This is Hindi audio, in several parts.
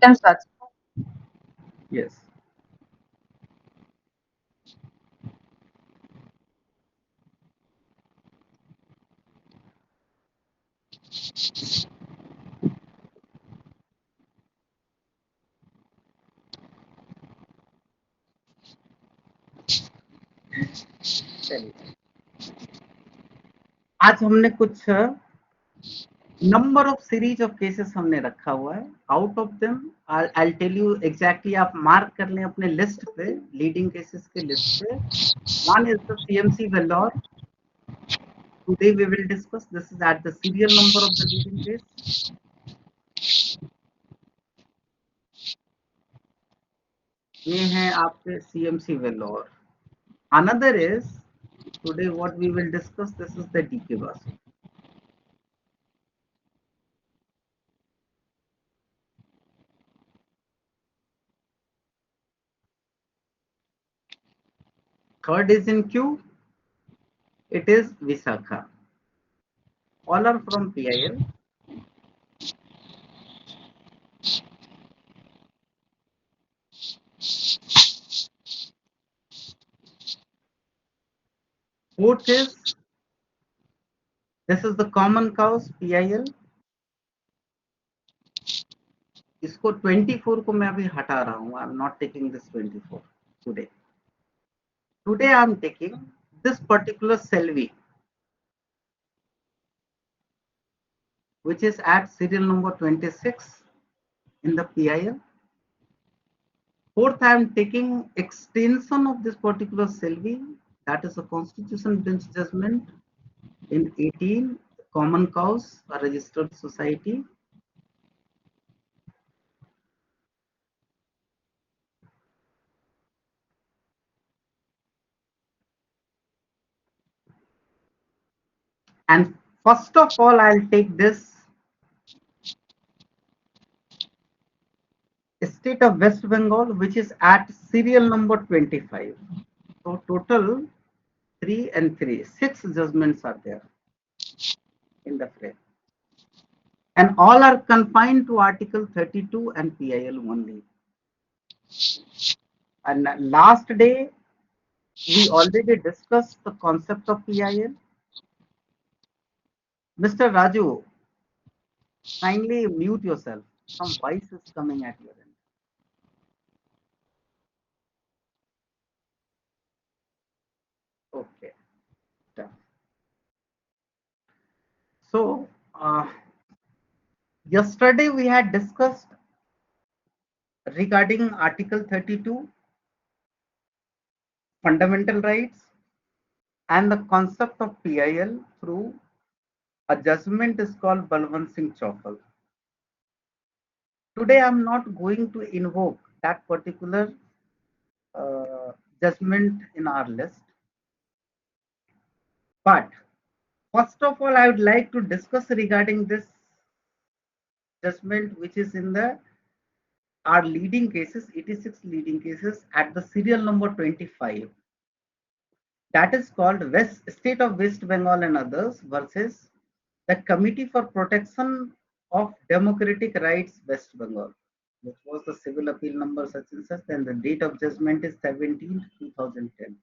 Can start. Yes. चलिए, आज हमने कुछ number of series of cases हमने रखा हुआ है. Out of them I tell you exactly, आप मार्क कर लें अपने लिस्ट पे, लीडिंग केसेस के लिस्ट पे. One is the CMC Vellore. Today we will discuss. This is at the serial number of the leading case. ये हैं आपके CMC Vellore. Another is, today what we will discuss, this is the DK Basu. Third is in queue. It is Visakha. All are from PIL. Fourth is, this is the common cause PIL. इसको 24 को मैं अभी हटा रहा हूँ. I am not taking this 24 today. Today I am taking this particular Selvi, which is at serial number 26 in the PIL. Fourth, I am taking extension of this particular Selvi, that is a Constitution Bench judgment in 18, common cause, a registered society. And first of all, I'll take this state of West Bengal, which is at serial number 25. So total 3 and 3, 6 judgments are there in the frame. And all are confined to Article 32 and PIL only. And last day, we already discussed the concept of PIL. Mr. Raju, kindly mute yourself. Some voice is coming at your end. Okay. Done. So, yesterday we had discussed regarding Article 32, fundamental rights, and the concept of PIL through a judgment is called Balwant Singh Chaufal. Today I am not going to invoke that particular judgment in our list. But first of all, I would like to discuss regarding this judgment which is in the our leading cases, 86 leading cases at the serial number 25. That is called West State of West Bengal and others versus the Committee for Protection of Democratic Rights West Bengal, which was the civil appeal number such and such, and the date of judgment is 17th 2010.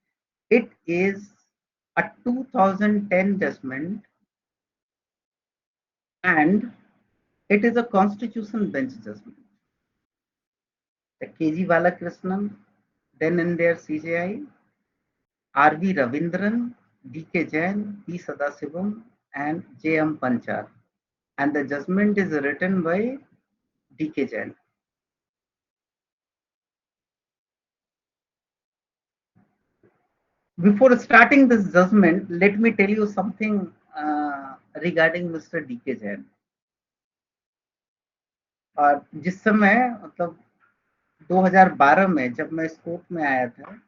It is a 2010 judgment, and it is a constitution bench judgment. The KG Balakrishnan, then and there CJI, RV Ravindran, DK Jain, P Sadasivam, and JM Panchal. And the judgment is written by DK Jain. Before starting this judgment, let me tell you something regarding Mr. DK Jain. और जिस समय मतलब 2012 में जब मैं इस कोर्ट में आया था,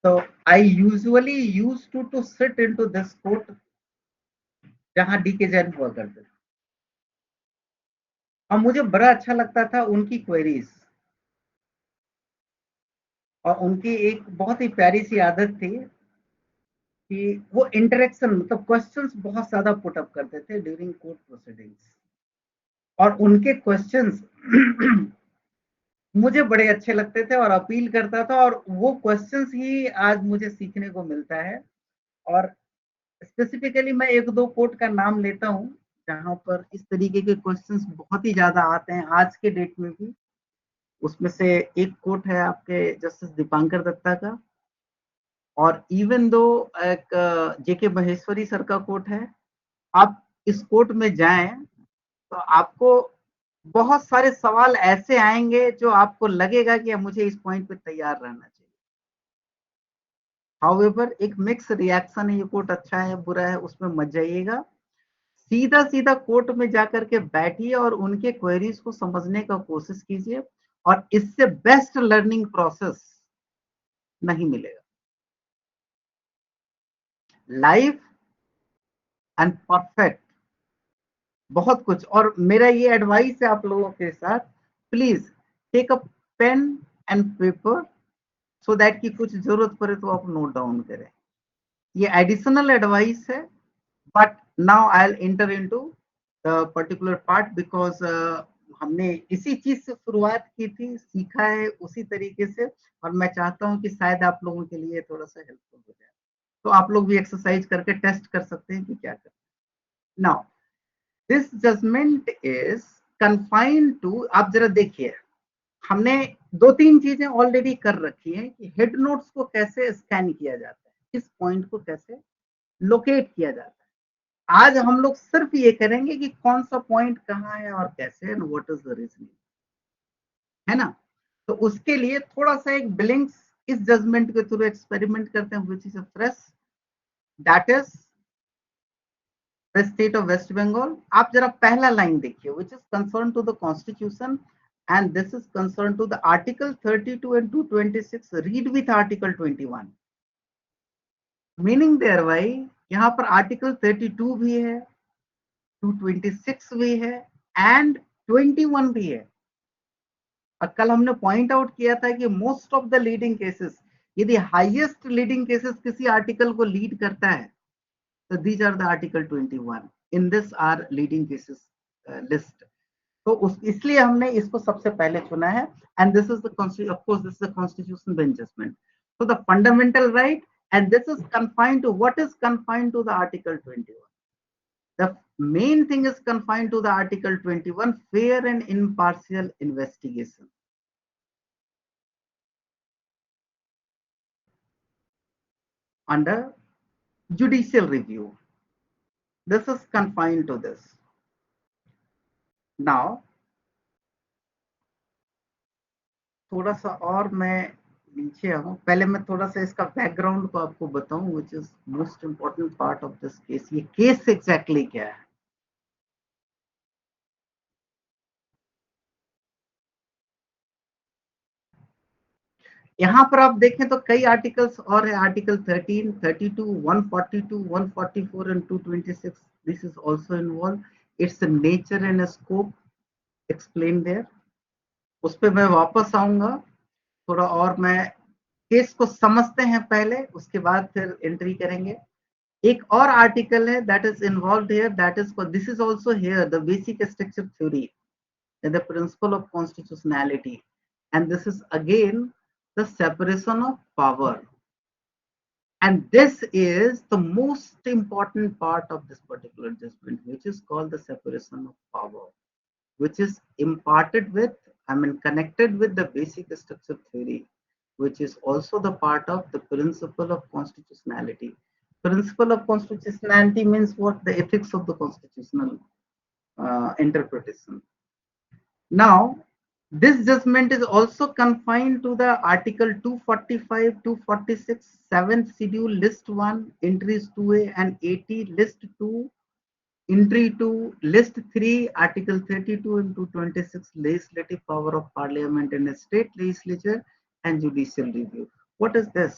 तो I usually use to sit into this court जहां डीके जैन हुआ करते थे, और मुझे बड़ा अच्छा लगता था उनकी क्वेरीज. और उनकी एक बहुत ही प्यारी सी आदत थी कि वो इंटरेक्शन मतलब क्वेश्चंस बहुत ज्यादा पुट अप करते थे ड्यूरिंग कोर्ट प्रोसीडिंग्स. और उनके क्वेश्चंस मुझे बड़े अच्छे लगते थे और अपील करता था, और वो क्वेश्चंस ही आज मुझे सीखने को मिलता है। और स्पेसिफिकली मैं एक दो कोर्ट का नाम लेता हूँ जहां पर इस तरीके के क्वेश्चंस बहुत ही ज्यादा आते हैं आज के डेट में भी। उसमें से एक कोर्ट है आपके जस्टिस दीपांकर दत्ता का, और इवन दो एक जेके महेश्वरी सर का कोर्ट है। आप इस कोर्ट में जाएं तो आपको बहुत सारे सवाल ऐसे आएंगे जो आपको लगेगा कि मुझे इस पॉइंट पे तैयार रहना चाहिए। हाउएवर एक मिक्स रिएक्शन है, ये कोर्ट अच्छा है बुरा है उसमें मत जाइएगा। सीधा सीधा कोर्ट में जाकर के बैठिए और उनके क्वेरीज को समझने का कोशिश कीजिए, और इससे बेस्ट लर्निंग प्रोसेस नहीं मिलेगा। लाइफ एंड परफेक्ट बहुत कुछ। और मेरा ये एडवाइस है आप लोगों के साथ, please take a pen and paper so that कि कुछ जरूरत पड़े तो आप नोट डाउन करें। ये एडिशनल एडवाइस है, but now I will enter into the particular part because हमने इसी चीज से शुरुआत की थी, सीखा है उसी तरीके से, और मैं चाहता हूं कि शायद आप लोगों के लिए थोड़ा सा हेल्पफुल हो जाए। तो आप लोग भी एक्सरसाइज करके टेस्ट कर सकते हैं कि क्या करना है। Now this judgment is confined to, आप जरा देखिए, हमने दो तीन चीजें ऑलरेडी कर रखी हैं कि हेड नोट्स को कैसे स्कैन किया जाता है, इस पॉइंट को कैसे लोकेट किया जाता है। आज हम लोग सिर्फ ये करेंगे कि कौन सा पॉइंट कहाँ है और कैसे, and what is the reasoning, है ना। तो उसके लिए थोड़ा सा एक ब्लिंक्स इस जजमेंट के थ्रू एक्सपेरिमेंट करते हैं, which is a fresh, that is the state of West Bengal. आप जरा पहला लाइन देखिए, which is concern to the constitution and this is concerned to the article 32 and 226, read with article 21, meaning thereby यहाँ पर आर्टिकल 32 भी है, 226 भी है एंड 21 भी है। और कल हमने पॉइंट आउट किया था कि most of the leading cases, यदि हाईएस्ट लीडिंग केसेस किसी आर्टिकल को लीड करता है तो these are the article 21 in this are leading cases list. तो उस इसलिए हमने इसको सबसे पहले चुना है, and this is the of course this is the constitution bench judgment. so the fundamental right, and this is confined to, what is confined to the article 21, the main thing is confined to the article 21, fair and impartial investigation. Under judicial review, this is confined to this. Now थोड़ा सा और मैं नीचे आऊं, पहले मैं थोड़ा सा इसका बैकग्राउंड को आपको बताऊं, which is most important part of this case. ये केस एग्जैक्टली क्या है। यहाँ पर आप देखें तो कई आर्टिकल्स और है, article 13, 32, 142, 144 and 226, this is also involve. Its nature and scope explain there, उस पर मैं वापस आऊंगा थोड़ा, और मैं केस को समझते हैं पहले, उसके बाद फिर एंट्री करेंगे। एक और आर्टिकल है that is involve here, that is, this is also here the basic structure theory, the principle of constitutionality, and this is again the separation of power, and this is the most important part of this particular judgment, which is called the separation of power, which is imparted with, I mean connected with the basic structure theory, which is also the part of the principle of constitutionality. Principle of constitutionality means what? The ethics of the constitutional interpretation. Now, this judgment is also confined to the Article 245, 246, 7th Schedule, List 1, Entries 2A and 80, List 2, Entry 2, List 3, Article 32 and 226, Legislative Power of Parliament and State Legislature and Judicial Review. What is this?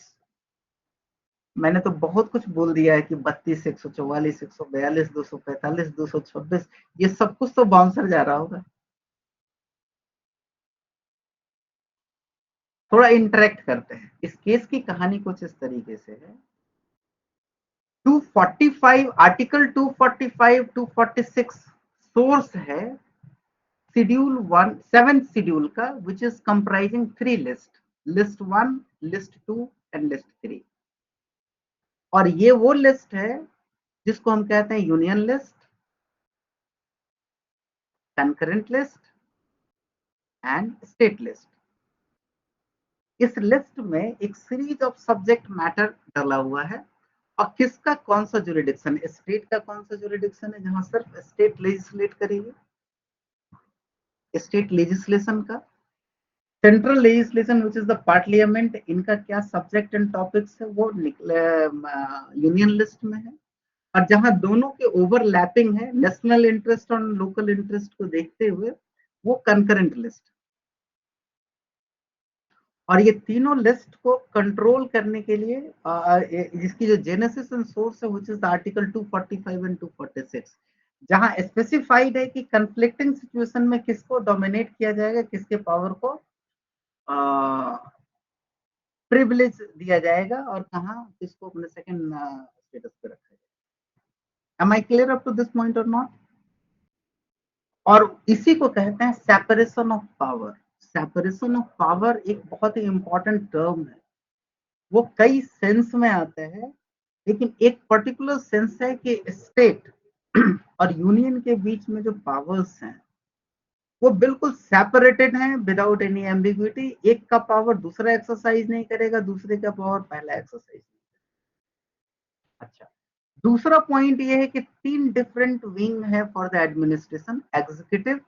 मैंने तो बहुत कुछ बोल दिया है कि 32, 144, 142, 245, 226, ये सब कुछ तो बाउंसर जा रहा होगा। थोड़ा इंटरेक्ट करते हैं। इस केस की कहानी कुछ इस तरीके से है। 245 आर्टिकल 245 246 सोर्स है शेड्यूल 1 7th शेड्यूल का, which is comprising 3 list, list 1, list 2 and list 3। और ये वो लिस्ट है जिसको हम कहते हैं union list, concurrent list and state list. इस लिस्ट में एक सीरीज ऑफ सब्जेक्ट मैटर डाला हुआ है, और किसका कौन सा जुरिडिक्शन, स्टेट का कौन सा जुरिडिक्शन है जहां सिर्फ स्टेट लेजिस्लेट करेगी, स्टेट लेजिस्लेशन का। Central legislation which is the parliament, इनका क्या सब्जेक्ट एंड टॉपिक्स है वो यूनियन लिस्ट में है। और जहां दोनों के ओवरलैपिंग है, नेशनल इंटरेस्ट और लोकल इंटरेस्ट को देखते हुए, वो कंकरेंट लिस्ट। और ये तीनों लिस्ट को कंट्रोल करने के लिए जिसकी जो जेनेसिस एंड सोर्स है, व्हिच इज आर्टिकल 245 एंड 246, जहां स्पेसिफाइड है कि कंफ्लिक्टिंग सिचुएशन में किसको डोमिनेट किया जाएगा, किसके पावर को प्रिविलेज दिया जाएगा, और कहां किसको अपने सेकंड स्टेटस पे रखा जाएगा। Am I clear up to this point और नॉट? और इसी को कहते हैं separation of power. Separation of power एक बहुत ही इंपॉर्टेंट टर्म है, वो कई सेंस में आता है, लेकिन एक पर्टिकुलर सेंस है कि स्टेट और यूनियन के बीच में जो पावर्स हैं वो बिल्कुल सेपरेटेड हैं, विदाउट एनी एम्बिग्विटी। एक का पावर दूसरा एक्सरसाइज नहीं करेगा, दूसरे का पावर पहला एक्सरसाइज। अच्छा, दूसरा पॉइंट ये है कि 3 डिफरेंट विंग है for the administration, executive,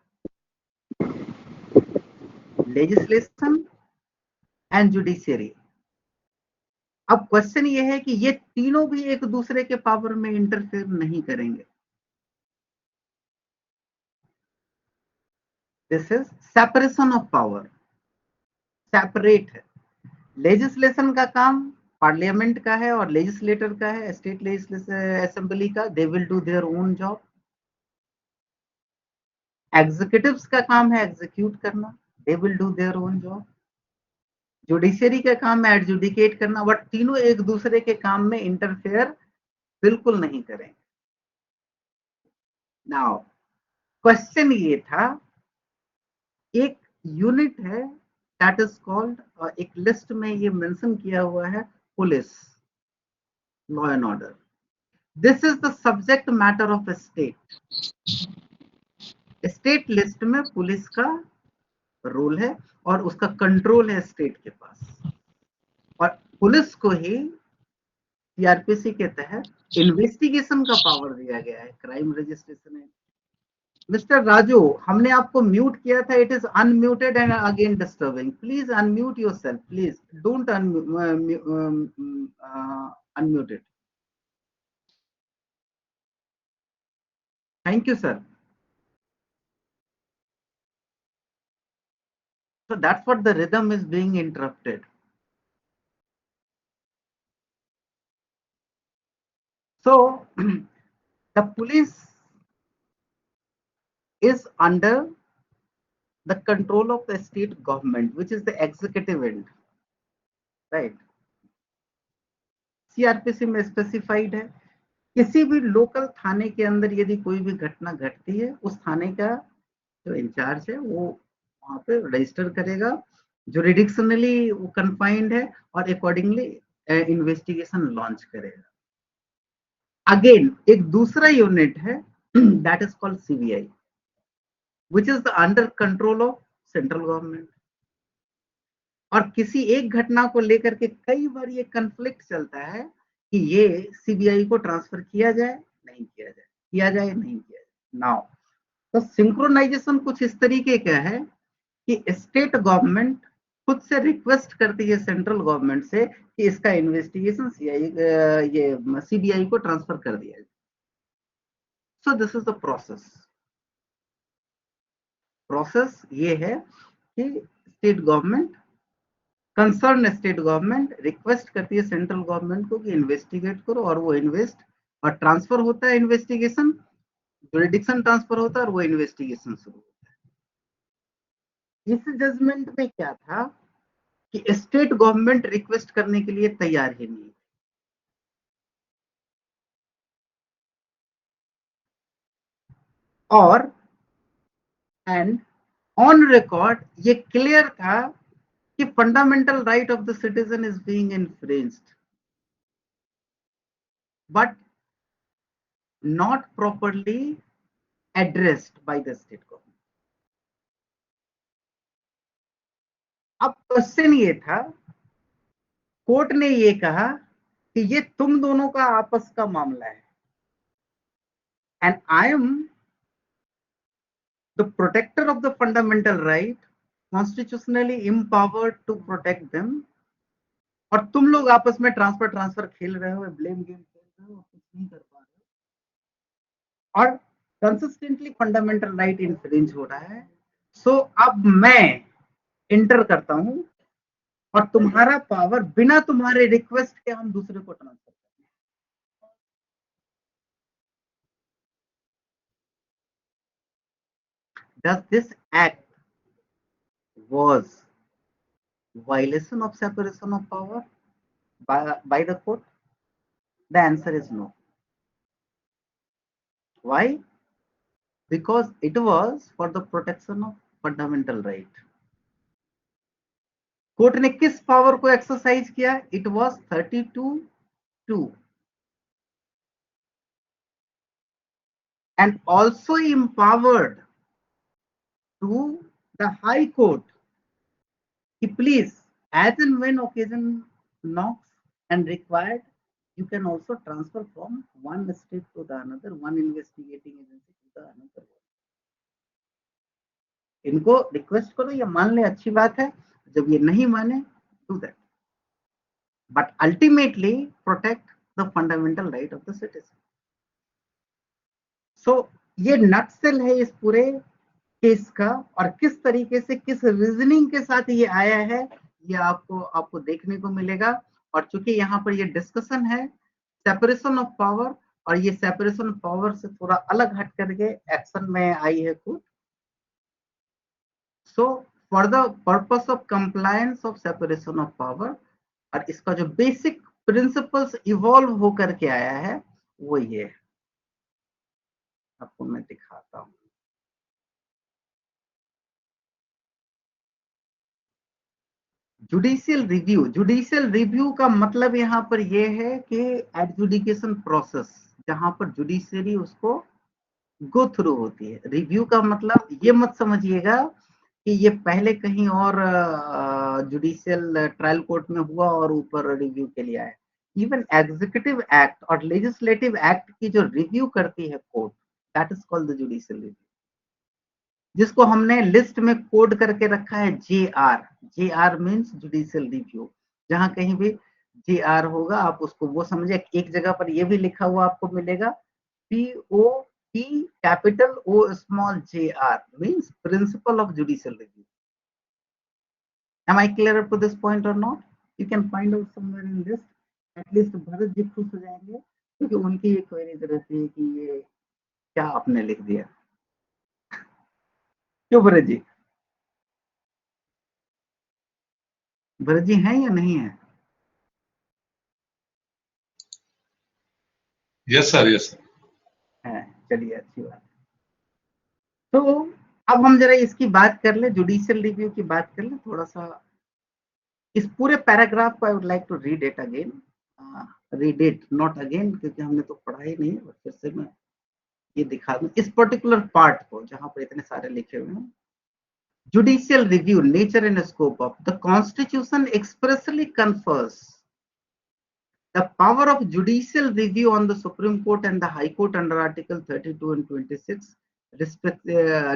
legislation and judiciary. अब क्वेश्चन ये है कि ये तीनों भी एक दूसरे के पावर में इंटरफेयर नहीं करेंगे। This is separation of power, separate है। लेजिस्लेशन का काम पार्लियामेंट का है और लेजिस्लेटर का है, स्टेट असेंबली का, they will do their own job. Executives का काम है एग्जीक्यूट करना, they will do their own job. Judiciary का काम है एडजुडिकेट करना, बट तीनों एक दूसरे के काम में इंटरफेयर बिल्कुल नहीं करेंगे। नाउ क्वेश्चन ये था, एक यूनिट है दैट इज कॉल्ड, एक लिस्ट में ये मेंशन किया हुआ है, police, law and order. This is the subject matter of state. State list में पुलिस का रोल है और उसका कंट्रोल है स्टेट के पास, और पुलिस को ही सीआरपीसी के तहत इन्वेस्टिगेशन का पावर दिया गया है, क्राइम रजिस्ट्रेशन है। मिस्टर राजू, हमने आपको म्यूट किया था, it is unmuted and again disturbing, please unmute yourself, please don't unmute it. Thank you sir. So that's what the rhythm is being interrupted. So the police is under the control of the state government, which is the executive end, right? CrPC में स्पेसिफाइड है, किसी भी लोकल थाने के अंदर यदि कोई भी घटना घटती है, उस थाने का जो इंचार्ज है वो वहां पे रजिस्टर करेगा, जुरिडिक्शनली वो कन्फाइंड है, और अकॉर्डिंगली इन्वेस्टिगेशन लॉन्च करेगा। अगेन एक दूसरा यूनिट है that is called CBI, which is the under control of central government. और किसी एक घटना को लेकर के कई बार ये कंफ्लिक्ट चलता है कि ये सीबीआई को ट्रांसफर किया जाए नहीं किया जाए, किया जाए नहीं किया जाए। नाउ तो सिंक्रोनाइजेशन कुछ इस तरीके का है कि स्टेट गवर्नमेंट खुद से रिक्वेस्ट करती है सेंट्रल गवर्नमेंट से कि इसका इन्वेस्टिगेशन ये सीबीआई को ट्रांसफर कर दिया जाए। So this is the process ये है कि state government, concern state government request करती है सेंट्रल गवर्नमेंट को कि इन्वेस्टिगेट करो, और वो इन्वेस्ट और ट्रांसफर होता है, इन्वेस्टिगेशन जुरिडिक्शन ट्रांसफर होता है, और वो इन्वेस्टिगेशन शुरू होता है। इस जजमेंट में क्या था कि स्टेट गवर्नमेंट रिक्वेस्ट करने के लिए तैयार ही नहीं, और एंड ऑन रिकॉर्ड ये क्लियर था कि fundamental right of the citizen is being infringed, but not properly addressed by the state government. अब क्वेश्चन ये था, कोर्ट ने ये कहा कि ये तुम दोनों का आपस का मामला है, and I am the protector of the fundamental right, constitutionally empowered to protect them, और तुम लोग आपस में ट्रांसफर खेल रहे हो, ब्लेम गेम खेल रहे हो, कुछ नहीं कर पा रहे हो, और कंसिस्टेंटली फंडामेंटल राइट इन्फ्रिंज हो रहा है। सो अब मैं इंटर करता हूं और तुम्हारा पावर बिना तुम्हारे रिक्वेस्ट के हम दूसरे को ट्रांसफर करते हैं। Does this act was violation of separation of power by the court? The answer is no. Why? Because it was for the protection of fundamental right. Court ने किस पावर को एक्सरसाइज किया? It was 32(2) and also empowered to the High Court कि please, as and when occasion knocks and required, you can also transfer from one state to the another, one investigating agency to the another. इनको रिक्वेस्ट करो या मान ले, अच्छी बात है, जब ये नहीं माने, do that, but ultimately protect the fundamental right of the citizen. So ये नटसेल है इस पूरे केस का, और किस तरीके से, किस रीजनिंग के साथ ये आया है, ये आपको देखने को मिलेगा। और चूंकि यहाँ पर ये डिस्कशन है सेपरेशन ऑफ पावर, और ये सेपरेशन ऑफ पावर से थोड़ा अलग हट करके एक्शन में आई है court. So for the purpose of compliance of separation of power, और इसका जो बेसिक प्रिंसिपल्स इवॉल्व होकर के आया है वो ये आपको मैं दिखाता हूँ। जुडिशियल रिव्यू का मतलब यहाँ पर यह है कि एडजुडिकेशन प्रोसेस, जहां पर जुडिशियरी उसको गो थ्रू होती है। रिव्यू का मतलब ये मत समझिएगा कि ये पहले कहीं और जुडिशियल ट्रायल कोर्ट में हुआ और ऊपर रिव्यू के लिए आया। इवन एग्जीक्यूटिव एक्ट और लेजिस्लेटिव एक्ट की जो रिव्यू करती है court, that is called the judicial review, जिसको हमने लिस्ट में कोड करके रखा है JR। JR means judicial review. जहां कहीं भी JR होगा आप उसको वो समझे। एक जगह पर ये भी लिखा हुआ आपको मिलेगा, POP capital O small JR means principle of judicial review. Am I clear up to this point or not? You can find out somewhere in this. At least Bharat ji खुश हो जाएंगे, क्योंकि उनकी ये क्वेरी रहती है कि ये क्या आपने लिख दिया। क्यों भरत जी? भरत जी हैं या नहीं है? Yes sir, yes sir. है, चलिए अच्छी बात। तो अब हम जरा इसकी बात कर ले, जुडिशियल रिव्यू की बात कर ले थोड़ा सा। इस पूरे पैराग्राफ को I would like to read it again, read it not again, क्योंकि हमने तो पढ़ा ही नहीं, और फिर से मैं ये दिखा दूं इस पर्टिकुलर पार्ट को जहां पर इतने सारे लिखे हुए हैं। Judicial review, nature and scope of the Constitution expressly confers the power of judicial review on the Supreme Court and the High Court under Article 32 and 26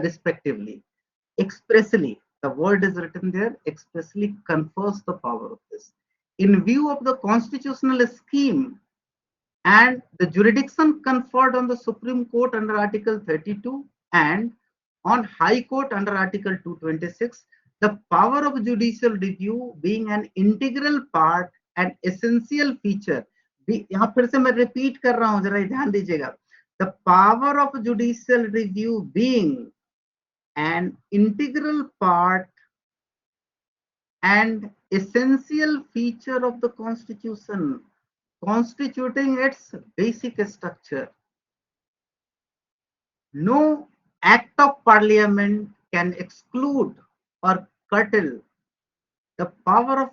respectively. Expressly, the word is written there, expressly confers the power of this. In view of the constitutional scheme and the jurisdiction conferred on the Supreme Court under Article 32 and on High Court under Article 226, the power of judicial review being an integral part and essential feature. यहाँ फिर से मैं रिपीट कर रहा हूं, जरा ध्यान दीजिएगा। The power of judicial review being an integral part and essential feature of the Constitution, constituting its basic structure. No act of parliament can exclude or curtail the power of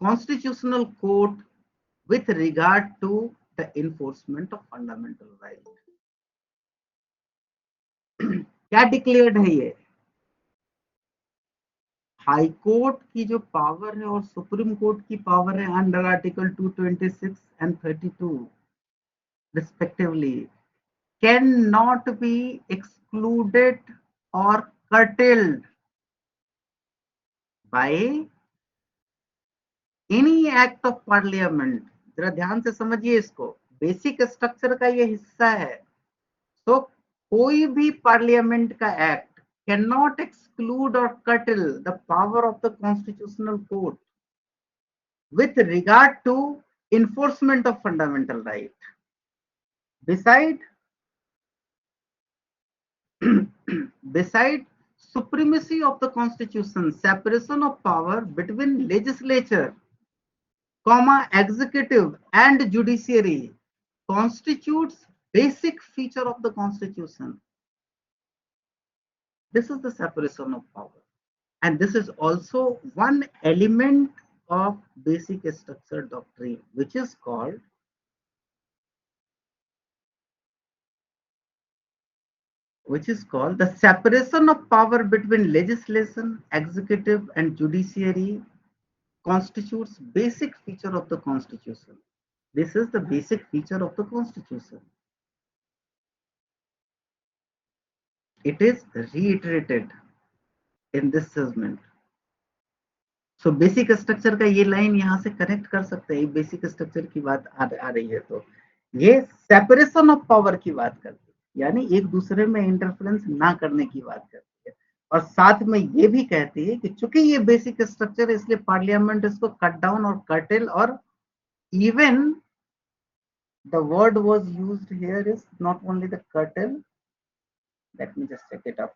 constitutional court with regard to the enforcement of fundamental right. क्या डिक्लेयर्ड है ये? हाई कोर्ट की जो पावर है और सुप्रीम कोर्ट की पावर है under article 226 and 32 respectively cannot be excluded or curtailed by any act of parliament. जरा ध्यान से समझिए इसको, बेसिक स्ट्रक्चर का ये हिस्सा है. तो कोई भी पार्लियामेंट का एक्ट कैन नॉट एक्सक्लूड और curtail the power of the constitutional court with regard to enforcement of fundamental right. Beside supremacy of the constitution, separation of power between legislature, executive and judiciary constitutes basic feature of the constitution. This is the separation of power, and this is also one element of basic structure doctrine, which is called the separation of power between legislation, executive and judiciary constitutes basic feature of the constitution. This is the basic feature of the constitution. It is reiterated in this segment. So basic structure का ये लाइन यहाँ से कनेक्ट कर सकते हैं. बेसिक स्ट्रक्चर की बात आ रही है तो ये सेपरेशन ऑफ पावर की बात करती है, यानी एक दूसरे में इंटरफेरेंस ना करने की बात करती है. और साथ में ये भी कहती है कि चूंकि ये बेसिक स्ट्रक्चर है इसलिए पार्लियामेंट इसको कट डाउन और कर्टेल, और even the word was used here is not only the curtail. Let me just check it up.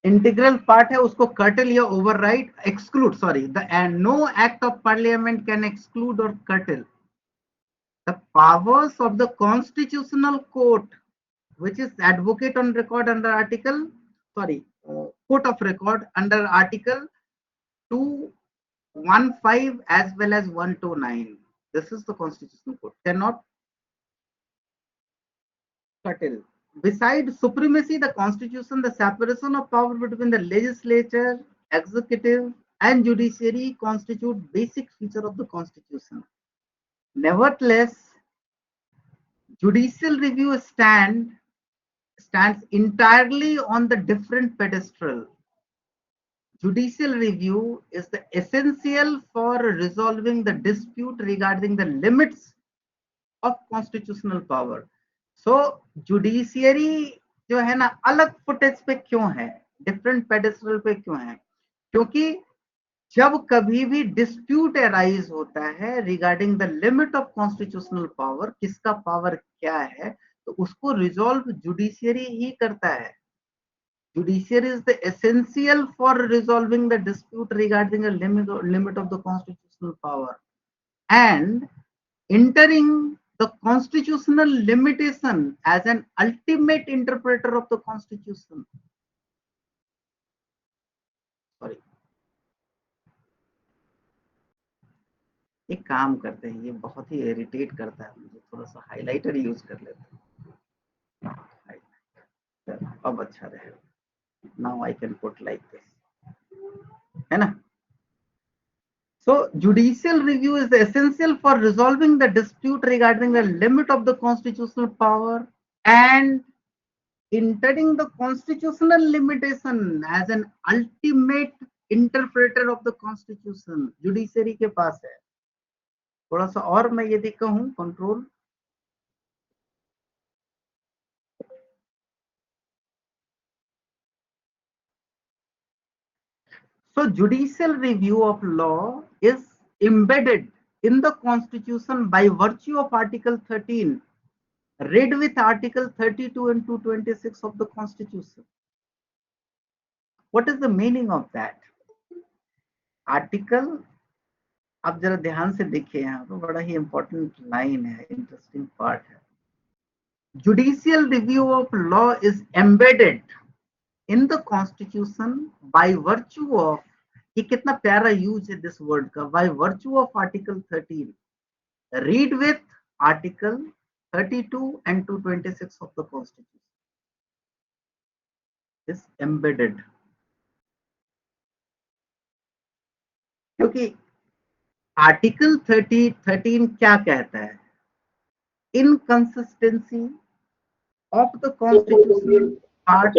Integral part है उसको curtail या override, exclude, sorry, and no act of parliament can exclude or curtail the powers of the constitutional court, which is advocate on record under article, court of record under article 215 as well as 129. This is the constitutional court, cannot curtail. Besides supremacy, the constitution, the separation of power between the legislature, executive and judiciary constitute basic feature of the constitution. Nevertheless, judicial review stands entirely on the different pedestal. Judicial review is the essential for resolving the dispute regarding the limits of constitutional power. So judiciary जो है ना अलग फुटेज पे क्यों है, डिफरेंट पेडेस्टल पे क्यों है? क्योंकि जब कभी भी डिस्प्यूट अराइज होता है regarding the limit of constitutional power, किसका पावर क्या है, तो उसको रिजॉल्व जुडिशियरी ही करता है. Judiciary is the essential for resolving the dispute regarding the limit of the constitutional power and entering the constitutional limitation as an ultimate interpreter of the constitution. Sorry. एक काम करते हैं, ये बहुत ही इरिटेट करता है मुझे, थोड़ा सा हाइलाइटर यूज कर लेते हैं. अब अच्छा रहेगा. Now I can put like this, है ना? So judicial review is essential for resolving the dispute regarding the limit of the constitutional power and entering the constitutional limitation as an ultimate interpreter of the constitution. Judiciary के पास है. थोड़ा सा और मैं यदि कहूं control, so judicial review of law is embedded in the constitution by virtue of article 13 read with article 32 and 226 of the constitution. What is the meaning of that article? आप जरा ध्यान से देखिए, यहाँ पर बड़ा ही इंपॉर्टेंट लाइन है, इंटरेस्टिंग पार्ट है. Judicial review of law is embedded in the constitution by virtue of, ये कितना प्यारा यूज है दिस वर्ड का, by virtue of article 13, read with article 32 and 226 of the constitution is embedded. क्योंकि आर्टिकल 13 क्या कहता है, inconsistency of the constitutional part,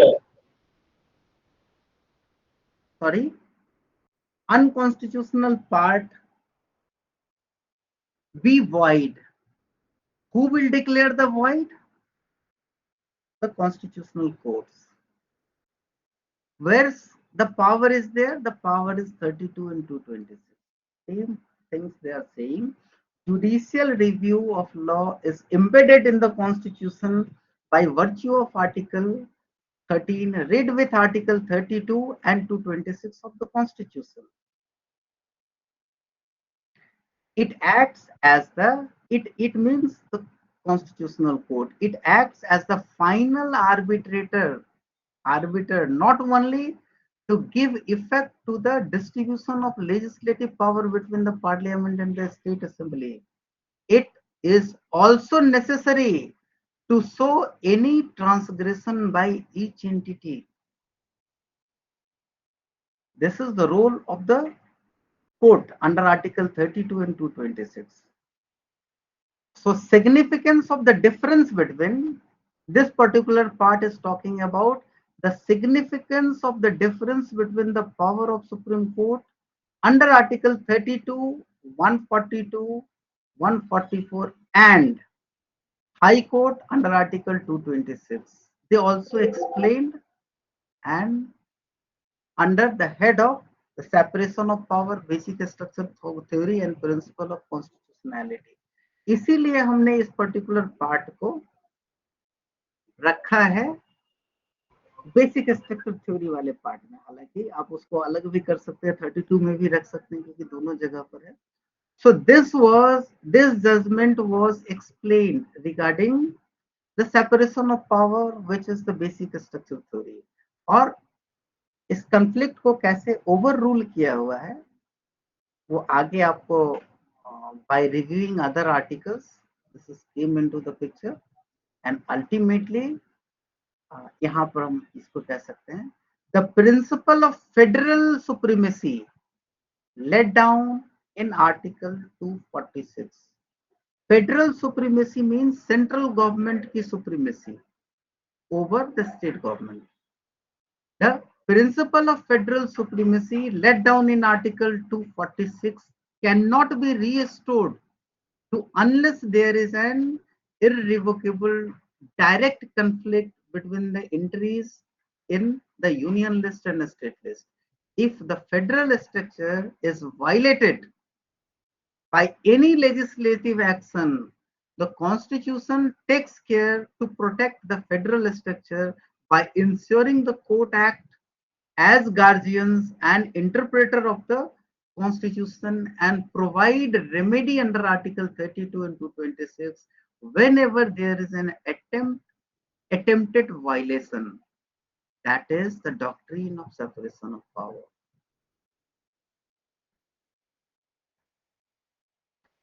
sorry, unconstitutional part be void. Who will declare the void? The constitutional courts. Where the power is there, the power is 32 and 226. Same things they are saying. Judicial review of law is embedded in the constitution by virtue of article 13, read with article 32 and 226 of the constitution. It acts as the, it means the constitutional court. It acts as the final arbiter, not only to give effect to the distribution of legislative power between the parliament and the state assembly. It is also necessary to show any transgression by each entity. This is the role of the court under article 32 and 226. So significance of the difference between this particular part is talking about the significance of the difference between the power of Supreme Court under article 32, 142, 144 and High Court under article 226. They also explained, and under the head of the separation of power, basic structure theory and principle of constitutionality. इसीलिए हमने इस पर्टिकुलर पार्ट को रखा है बेसिक स्ट्रक्चर थ्योरी वाले पार्ट में। हालांकि आप उसको अलग भी कर सकते हैं, 32 में भी रख सकते हैं क्योंकि दोनों जगह पर है। So this judgment was explained regarding the separation of power, which is the basic structure theory, और इस कंफ्लिक्ट को कैसे ओवर रूल किया हुआ है वो आगे आपको by reviewing other articles, this is came into the picture, and ultimately यहाँ पर हम इसको कह सकते हैं the principle of federal supremacy laid down in article 246. Federal supremacy means central government की supremacy over the state government. The principle of federal supremacy laid down in article 246 cannot be restored to unless there is an irrevocable direct conflict between the entries in the union list and the state list. If the federal structure is violated by any legislative action, the constitution takes care to protect the federal structure by ensuring the court act as guardians and interpreter of the constitution and provide remedy under article 32 and 226 whenever there is an attempted violation. That is the doctrine of separation of power.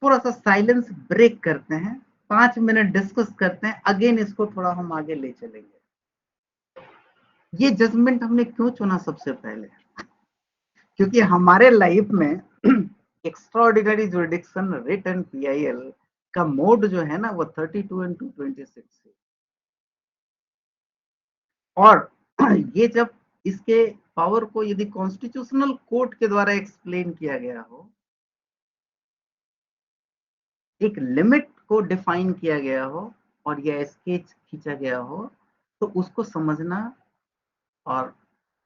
थोड़ा सा साइलेंस ब्रेक करते हैं, 5 मिनट डिस्कस करते हैं, अगेन इसको थोड़ा हम आगे ले चलेंगे। ये जजमेंट हमने क्यों चुना सबसे पहले, क्योंकि हमारे लाइफ में extraordinary jurisdiction writ and PIL का मोड जो है ना वो 32 एंड 226 है, और ये जब इसके पावर को यदि कॉन्स्टिट्यूशनल कोर्ट के द्वारा एक्सप्लेन किया गया हो, एक लिमिट को डिफाइन किया गया हो और यह स्केच खींचा गया हो, तो उसको समझना और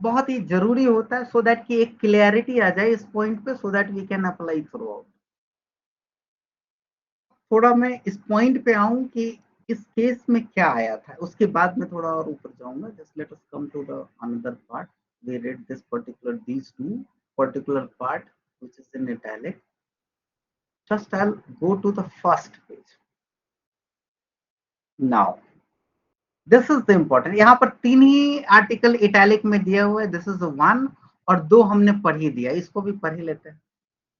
बहुत ही जरूरी होता है, सो दैट कि एक क्लियरिटी आ जाए इस पॉइंट पे, so that we can apply throughout. थोड़ा मैं इस पॉइंट पे आऊं कि इस केस में क्या आया था, उसके बाद मैं थोड़ा और ऊपर जाऊंगा। Just let us come to the another part. We read this particular these two particular part which is in italic. Just I'll go to the first page now. This is the important, यहाँ पर 3 ही आर्टिकल इटैलिक में दिया हुआ है, दिस इज 1 और 2 हमने पढ़ ही दिया, इसको भी पढ़ ही लेते हैं।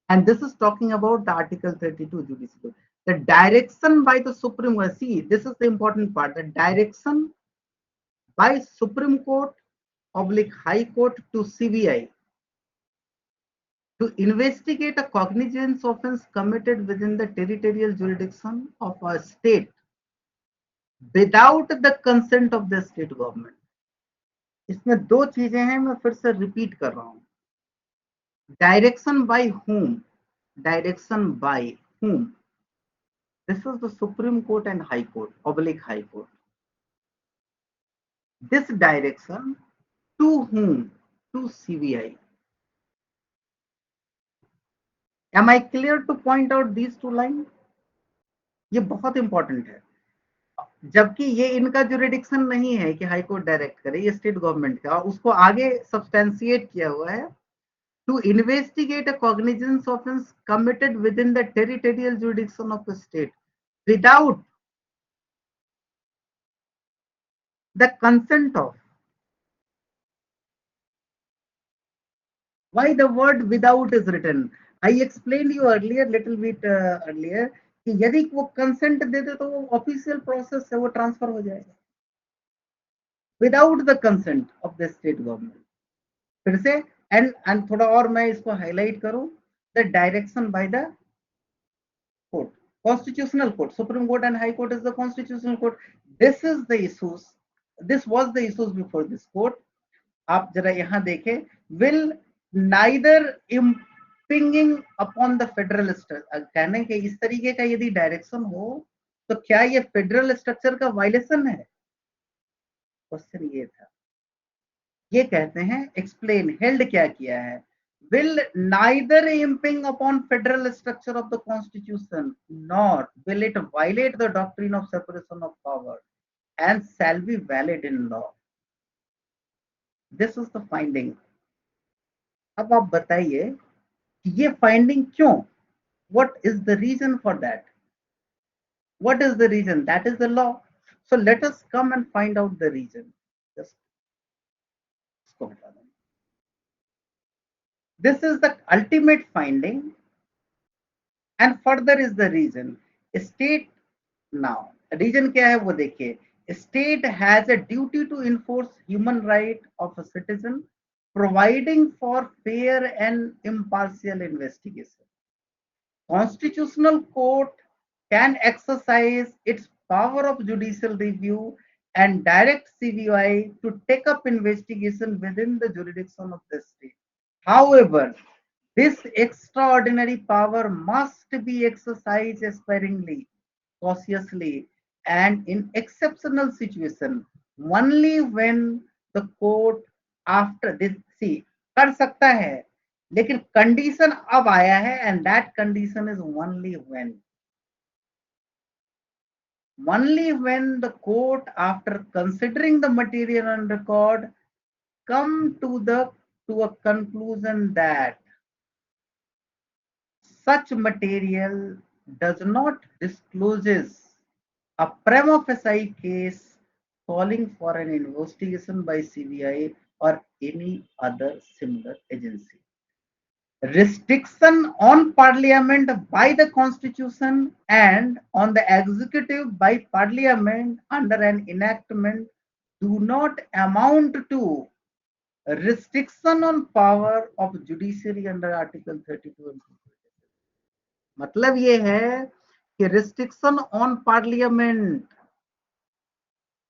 And this is talking about the Article 32 judicial. The direction by the Supreme Court. See, this is the important part. The direction by Supreme Court oblique High Court to CBI to investigate a cognizance offense committed within the territorial jurisdiction of a state without the consent of the state government. इसमें 2 चीजें हैं, मैं फिर से रिपीट कर रहा हूं. Direction by whom? Direction by whom? This is the Supreme Court and High Court, oblique High Court. This direction to whom? To CBI. Am I clear to point out these 2 lines? ये बहुत इंपॉर्टेंट है, जबकि ये इनका जुरिडिक्शन नहीं है कि हाई कोर्ट डायरेक्ट करे, ये स्टेट गवर्नमेंट का, और उसको आगे सब्सटेंशिएट किया हुआ है to investigate a cognizance offense committed within the territorial jurisdiction of a state without the consent of. Why the word without is written? I explained you earlier, little bit earlier, कि यदि वो कंसेंट दे दे तो वो ऑफिशियल प्रोसेस है, वो ट्रांसफर हो जाएगा without the consent of the state government. फिर से एंड थोड़ा और मैं इसको हाईलाइट करूं, the direction by the court, constitutional court, Supreme Court and High Court is the constitutional court. This is the issues, this was the issues before this court. आप जरा यहां देखें, will neither impinging upon the federal structure, कहने के इस तरीके का यदि डायरेक्शन हो तो क्या ये फेडरल स्ट्रक्चर का वायलेशन है? क्वेश्चन ये था. ये कहते हैं एक्सप्लेन, हेल्ड क्या किया है, will neither imping upon federal structure of the constitution nor will it violate the doctrine of separation of power and shall be valid in law. This is the finding. अब आप बताइए कि ये फाइंडिंग क्यों, what is the reason for that, what is the reason? That is the law. So let us come and find out the reason. Just इसको हटा दें. This is the ultimate finding and further is the reason. State, now reason क्या है वो देखिए, state has a duty to enforce human right of a citizen providing for fair and impartial investigation. Constitutional court can exercise its power of judicial review and direct CBI to take up investigation within the jurisdiction of the state. However, this extraordinary power must be exercised sparingly, cautiously, and in exceptional situation only when the court after this, see, कर सकता है, लेकिन कंडीशन अब आया है and that condition is only when the court after considering the material on record come to a conclusion that such material does not discloses a prima facie case calling for an investigation by CBI or any other similar agency. Restriction on parliament by the constitution and on the executive by parliament under an enactment do not amount to restriction on power of judiciary under article 32 and 226. मतलब ये है कि रिस्ट्रिक्शन ऑन पार्लियामेंट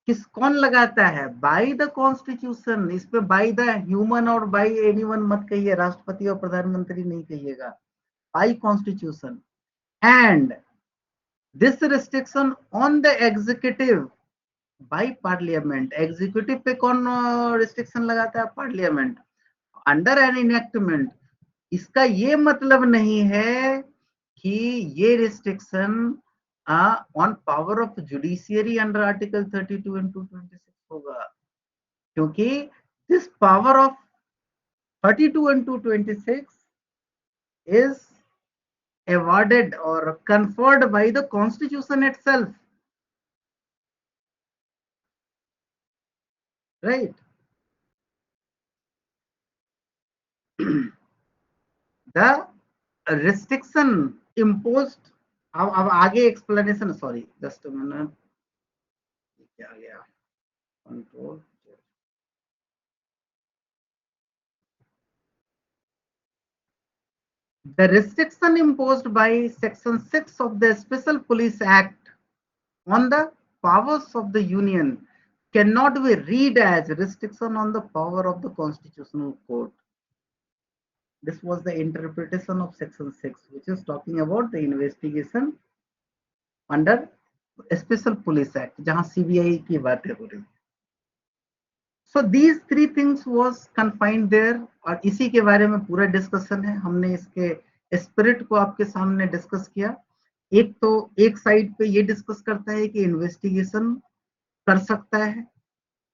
किस कौन लगाता है, बाय द कॉन्स्टिट्यूशन. इस पे बाय द ह्यूमन और बाय एनीवन मत कहिए, राष्ट्रपति और प्रधानमंत्री नहीं कहिएगा, by constitution. And this restriction on the executive by parliament. Executive पे कौन रिस्ट्रिक्शन लगाता है? Parliament under an enactment. इसका ये मतलब नहीं है कि ये restriction on power of judiciary under article 32 and 226 होगा, क्योंकि this power of 32 and 226 is awarded or conferred by the constitution itself. right? The restriction imposed, अब आगे explanation, sorry, just a minute, क्या आ गया, control. The restriction imposed by Section 6 of the Special Police Act on the powers of the Union cannot be read as restriction on the power of the Constitutional Court. This was the interpretation of Section 6, which is talking about the investigation under Special Police Act, जहां CBI की बातें हो रही. So these three things was confined there, और इसी के बारे में पूरा डिस्कशन है. हमने इसके स्पिरिट को आपके सामने डिस्कस किया. एक तो एक साइड पे ये डिस्कस करता है कि इन्वेस्टिगेशन कर सकता है,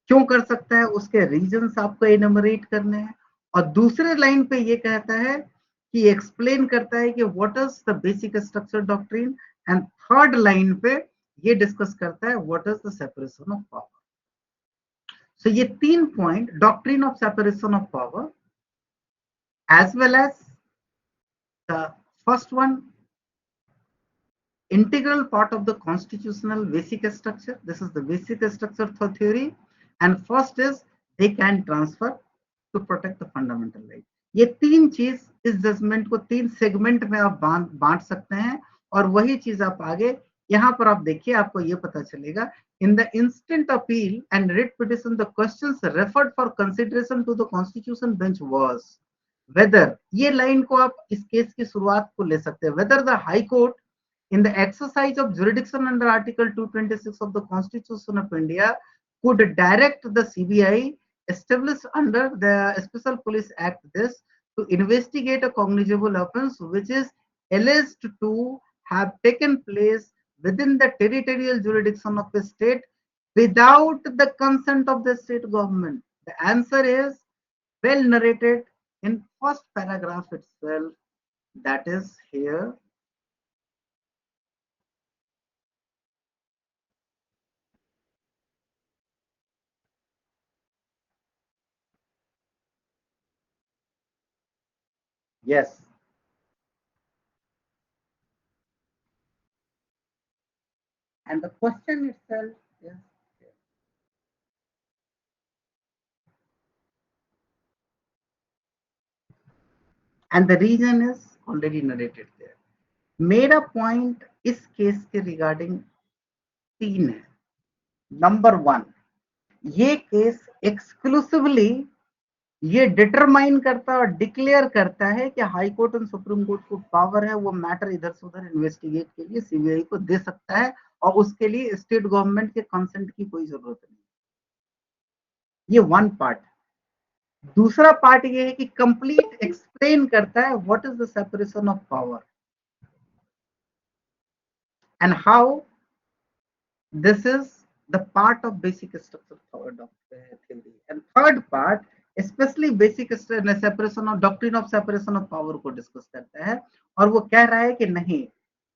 क्यों कर सकता है, उसके रीजंस आपको एनमरेट करने हैं, और दूसरे लाइन पे ये कहता है कि एक्सप्लेन करता है कि what is the basic structure doctrine, and third line पे ये डिस्कस करता है what is the separation of power. So ये तीन point, doctrine of separation of power, as well as the first one, integral part of the constitutional basic structure. This is the basic structure for theory, and first is they can transfer to protect the fundamental right. ये तीन चीज इस जजमेंट को तीन सेगमेंट में आप बांट सकते हैं, और वही चीज आप आगे यहां पर आप देखिए, आपको ये पता चलेगा. In the instant appeal and writ petition, the questions referred for consideration to the Constitution bench was whether, ये लाइन को आप इस केस की शुरुआत को ले सकते हैं, whether the High Court in the exercise of jurisdiction under Article 226 of the Constitution of India could direct the CBI established under the Special Police Act this to investigate a cognizable offence which is alleged to have taken place within the territorial jurisdiction of the state without the consent of the state government. The answer is well narrated in first paragraph itself, that is here. Yes. And the question itself is, and the reason is already narrated there. मेरा पॉइंट इस केस के रिगार्डिंग तीन है. नंबर वन, ये केस एक्सक्लूसिवली ये डिटरमाइन करता है और डिक्लेयर करता है कि हाई कोर्ट और सुप्रीम कोर्ट को पावर है, वो मैटर इधर से उधर इन्वेस्टिगेट के लिए सीबीआई को दे सकता है, और उसके लिए स्टेट गवर्नमेंट के कंसेंट की कोई जरूरत नहीं. ये वन पार्ट. दूसरा पार्ट ये है कि कंप्लीट एक्सप्लेन करता है what is the separation of power and how this is the part of basic structure theory. And third part, specially basic separation of doctrine of separation of power को डिस्कस करता है, और वो कह रहा है कि नहीं,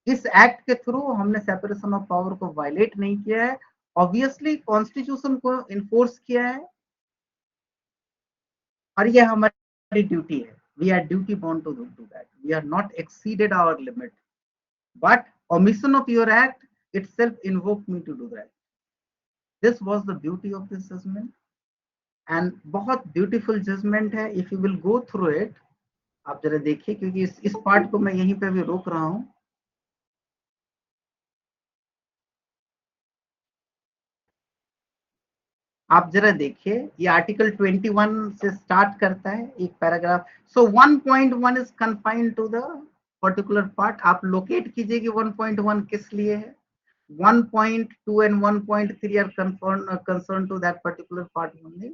इस एक्ट के थ्रू हमने सेपरेशन ऑफ पावर को वायलेट नहीं किया है, ऑब्वियसली कॉन्स्टिट्यूशन को इन्फोर्स किया है, और ये हमारी ड्यूटी है. We are duty bound to do that. We are not exceeded our limit, but omission of your act itself invoked me to do that. This was the beauty of this judgment, and बहुत ब्यूटीफुल जजमेंट है. If you will go through it, आप जरा देखिए, क्योंकि इस पार्ट को मैं यहीं पे भी रोक रहा हूं. आप जरा देखिए, ये आर्टिकल 21 से स्टार्ट करता है एक paragraph. So 1.1 is confined to the particular part. आप लोकेट कीजिए कि 1.1 किस लिए है. 1.2 and 1.3 are concerned to that particular part only.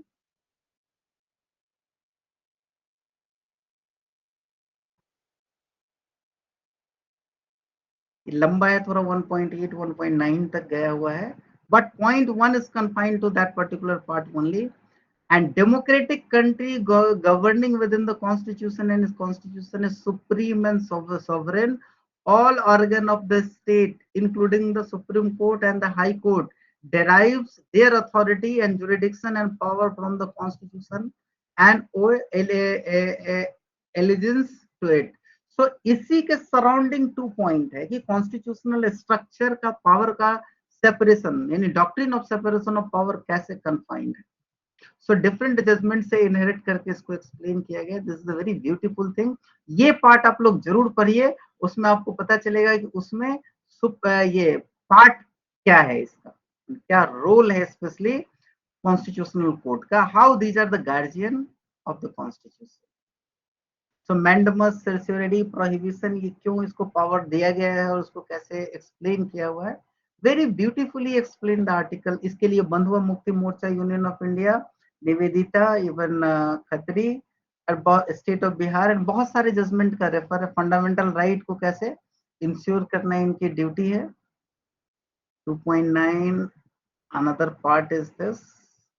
लंबा है थोड़ा, 1.8 1.9 तक गया हुआ है, but 0.1 is confined to that particular part only. And democratic country governing within the constitution, and its constitution is supreme and sovereign. All organ of the state, including the Supreme Court and the High Court, derives their authority and jurisdiction and power from the constitution and allegiance to it. So इसी के सराउंडिंग 2 पॉइंट है कि कॉन्स्टिट्यूशनल स्ट्रक्चर का पावर का सेपरेशन यानी doctrine of separation of power कैसे कन्फाइंड है. सो डिफरेंट जजमेंट से इनहेरिट करके इसको एक्सप्लेन किया गया. This is a very beautiful thing. ये पार्ट आप लोग जरूर पढ़िए, उसमें आपको पता चलेगा कि उसमें ये पार्ट क्या है, इसका क्या रोल है स्पेशली कॉन्स्टिट्यूशनल कोर्ट का. How these are the guardian of the constitution. So mandamus certiorari prohibition, ये क्यों इसको पावर दिया गया है और उसको कैसे एक्सप्लेन किया हुआ है. Very beautifully explain the article. इसके लिए Bandhua Mukti Morcha union of India, Nivedita, even Khatri और स्टेट ऑफ बिहार एंड बहुत सारे जजमेंट का रेफर है. फंडामेंटल राइट को कैसे इंश्योर करना इनकी ड्यूटी है. 2.9 अनदर पार्ट इज दिस.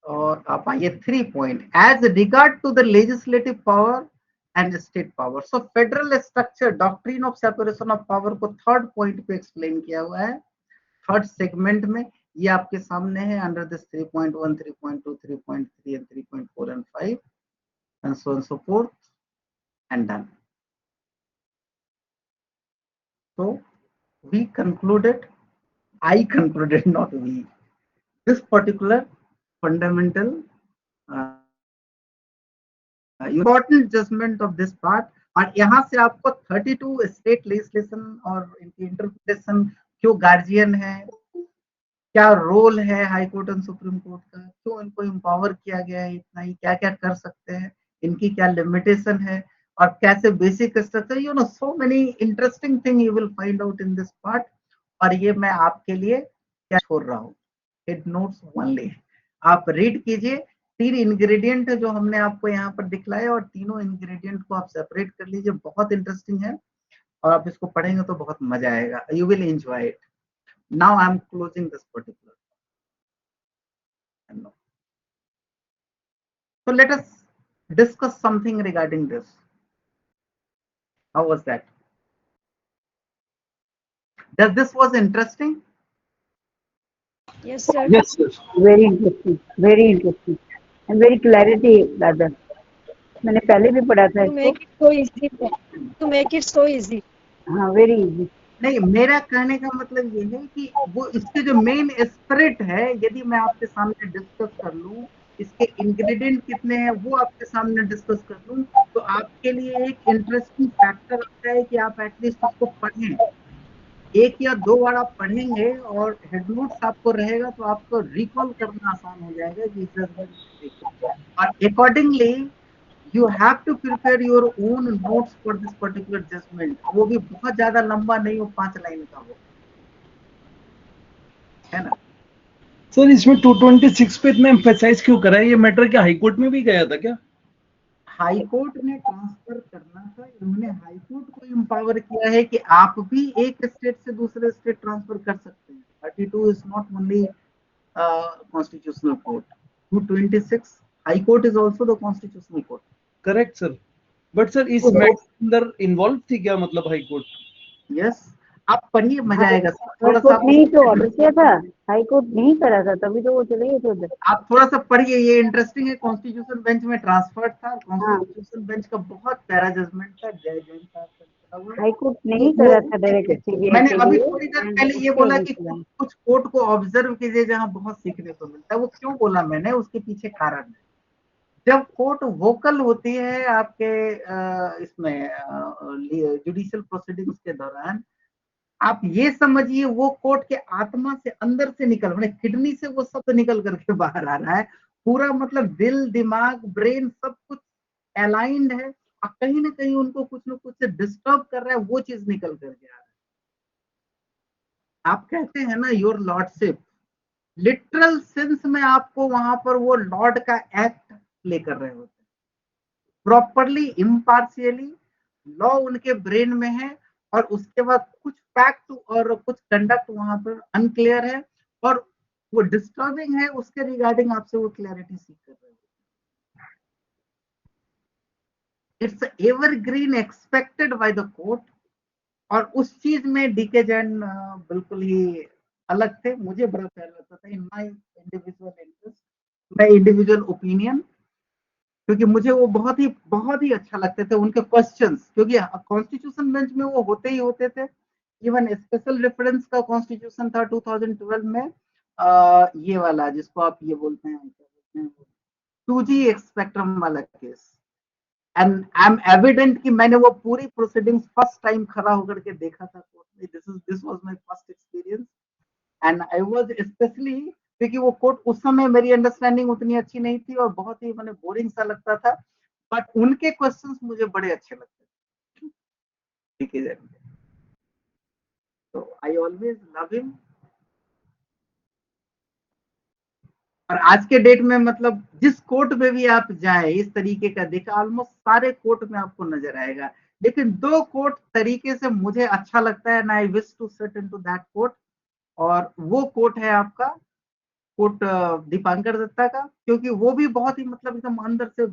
और आप आइए 3 point as regard to the legislative power and state power. So federal structure doctrine of separation of power को थर्ड पॉइंट पे एक्सप्लेन किया हुआ है, थर्ड सेगमेंट में. ये आपके सामने है under this 3.1, 3.2, 3.3 and 3.4 and 5 and so on and so forth and done. So we concluded, I concluded, not we, this particular fundamental important judgment of this part. और यहाँ से आपको 32 स्टेट लेजिस्लेशन और इनकी इंटरप्रिटेशन, क्यों गार्जियन है, क्या रोल है high court and supreme court का, क्यों इनको एम्पावर किया गया है इतना ही, क्या क्या कर सकते हैं, इनकी क्या लिमिटेशन है, और कैसे basic structure, you know so many interesting thing you will find out in this part. और ये मैं आपके लिए क्या छोड़ रहा हूँ, हेड नोट्स ओनली. आप रीड कीजिए. 3 इंग्रेडिएंट है जो हमने आपको यहाँ पर दिखलाया और तीनों इंग्रेडिएंट को आप सेपरेट कर लीजिए. बहुत इंटरेस्टिंग है और आप इसको पढ़ेंगे तो बहुत मजा आएगा. You will enjoy it. Now I am closing this particular. So let us discuss something regarding this. How was that? Does this was interesting? Yes, sir. Yes, sir. Very interesting and very clarity rather. मैंने पहले भी पढ़ा था To make it so easy. To make it so easy. हाँ, very easy. नहीं, मेरा कहने का मतलब ये है कि वो इसके जो मेन स्पिरिट है, यदि मैं आपके सामने डिस्कस कर लूं, इसके इंग्रेडिएंट कितने हैं वो आपके सामने डिस्कस कर लूं, तो आपके लिए एक इंटरेस्टिंग फैक्टर आता है कि आप एटलीस्ट उसको पढ़ें. 1 या 2 बार आप पढ़ेंगे और हेड नोट्स आपको रहेगा तो आपको रिकॉल करना आसान हो जाएगा कि और accordingly you have to prepare your own notes for this particular judgment. वो भी बहुत ज्यादा लंबा नहीं हो, 5 लाइन का हो, है ना. सर इसमें 226 पे इतना एम्फेसाइज क्यों करा है? ये मैटर क्या हाई कोर्ट में भी गया था क्या? हाई कोर्ट ने ट्रांसफर करना था. इन्होंने हाई कोर्ट को एम्पावर किया है कि आप भी एक स्टेट से दूसरे स्टेट ट्रांसफर कर सकते हैं. 32 is not only constitutional court. 226 high court is also the constitutional court. Correct sir. But sir इस मैटर के अंदर इन्वॉल्व थी क्या, मतलब हाई कोर्ट? यस, आप पढ़िए, मजा आएगा. हाई कोर्ट नहीं तो ऑर्डर किया था, हाई कोर्ट नहीं करा था, तभी तो वो चले गए थे उधर. आप थोड़ा सा पढ़िए, ये इंटरेस्टिंग है. कॉन्स्टिट्यूशन बेंच में ट्रांसफर था. कॉन्स्टिट्यूशन बेंच का बहुत प्यारा जजमेंट था. जय जैन साहब. हाई कोर्ट नहीं करा था डायरेक्ट. मैंने अभी थोड़ी देर पहले ये बोला कि कुछ कोर्ट को ऑब्जर्व कीजिए जहां बहुत सीखने को मिलता है. वो क्यों बोला मैंने, उसके पीछे कारण है. जब कोर्ट वोकल होती है आपके इसमें जुडिशियल प्रोसीडिंग्स के दौरान, आप ये समझिए वो कोर्ट के आत्मा से, अंदर से निकल, मतलब किडनी से वो शब्द निकल करके बाहर आ रहा है. पूरा मतलब दिल, दिमाग, ब्रेन सब कुछ अलाइंड है और कहीं ना कहीं उनको कुछ न कुछ से डिस्टर्ब कर रहा है, वो चीज निकल करके आ रहा है. आप कहते हैं ना योर लॉर्डशिप, लिटरल सेंस में आपको वहां पर वो लॉर्ड का एक्ट प्ले कर रहे होते हैं. प्रॉपरली इम्पार्शियली लॉ उनके ब्रेन में है और उसके बाद कुछ फैक्ट और कुछ कंडक्ट वहां पर अनक्लियर है और वो डिस्टर्बिंग है, उसके रिगार्डिंग आपसे वो क्लैरिटी सीख कर रहे हैं. It's evergreen expected by the court. और उस चीज में डीके जैन बिल्कुल ही अलग थे, मुझे बड़ा प्यारा लगता था in my individual interest, my individual opinion, क्योंकि मुझे वो बहुत ही अच्छा लगते थे उनके क्वेश्चंस, क्योंकि कॉन्स्टिट्यूशन बेंच में वो होते ही होते थे। इवन स्पेशल रेफरेंस का कॉन्स्टिट्यूशन था 2012 में, ये वाला जिसको आप ये बोलते हैं, क्या बोलते हैं, 2G स्पेक्ट्रम वाला case. And I M evident कि मैंने वो पूरी प्रोसीडिंग्स फर्स्ट टाइम खड़ा होकर के देखा था कोर्ट में। This was my first experience, and I was specially, क्योंकि वो कोर्ट उस समय मेरी अंडरस्टैंडिंग उतनी अच्छी नहीं थी और बहुत ही मैंने बोरिंग सा लगता था, बट उनके क्वेश्चंस मुझे बड़े अच्छे लगते थे। ठीक है, तो आई ऑलवेज लव हिम। और आज के डेट में मतलब जिस कोर्ट में भी आप जाए, इस तरीके का देखा, ऑलमोस्ट सारे कोर्ट में आपको नजर आएगा, लेकिन दो कोर्ट तरीके से मुझे अच्छा लगता है, and I wish to sit into that court, और वो कोर्ट है आपका कोर्ट दीपांकर दत्ता का, क्योंकि वो भी बहुत ही मतलब एकदम अंदर से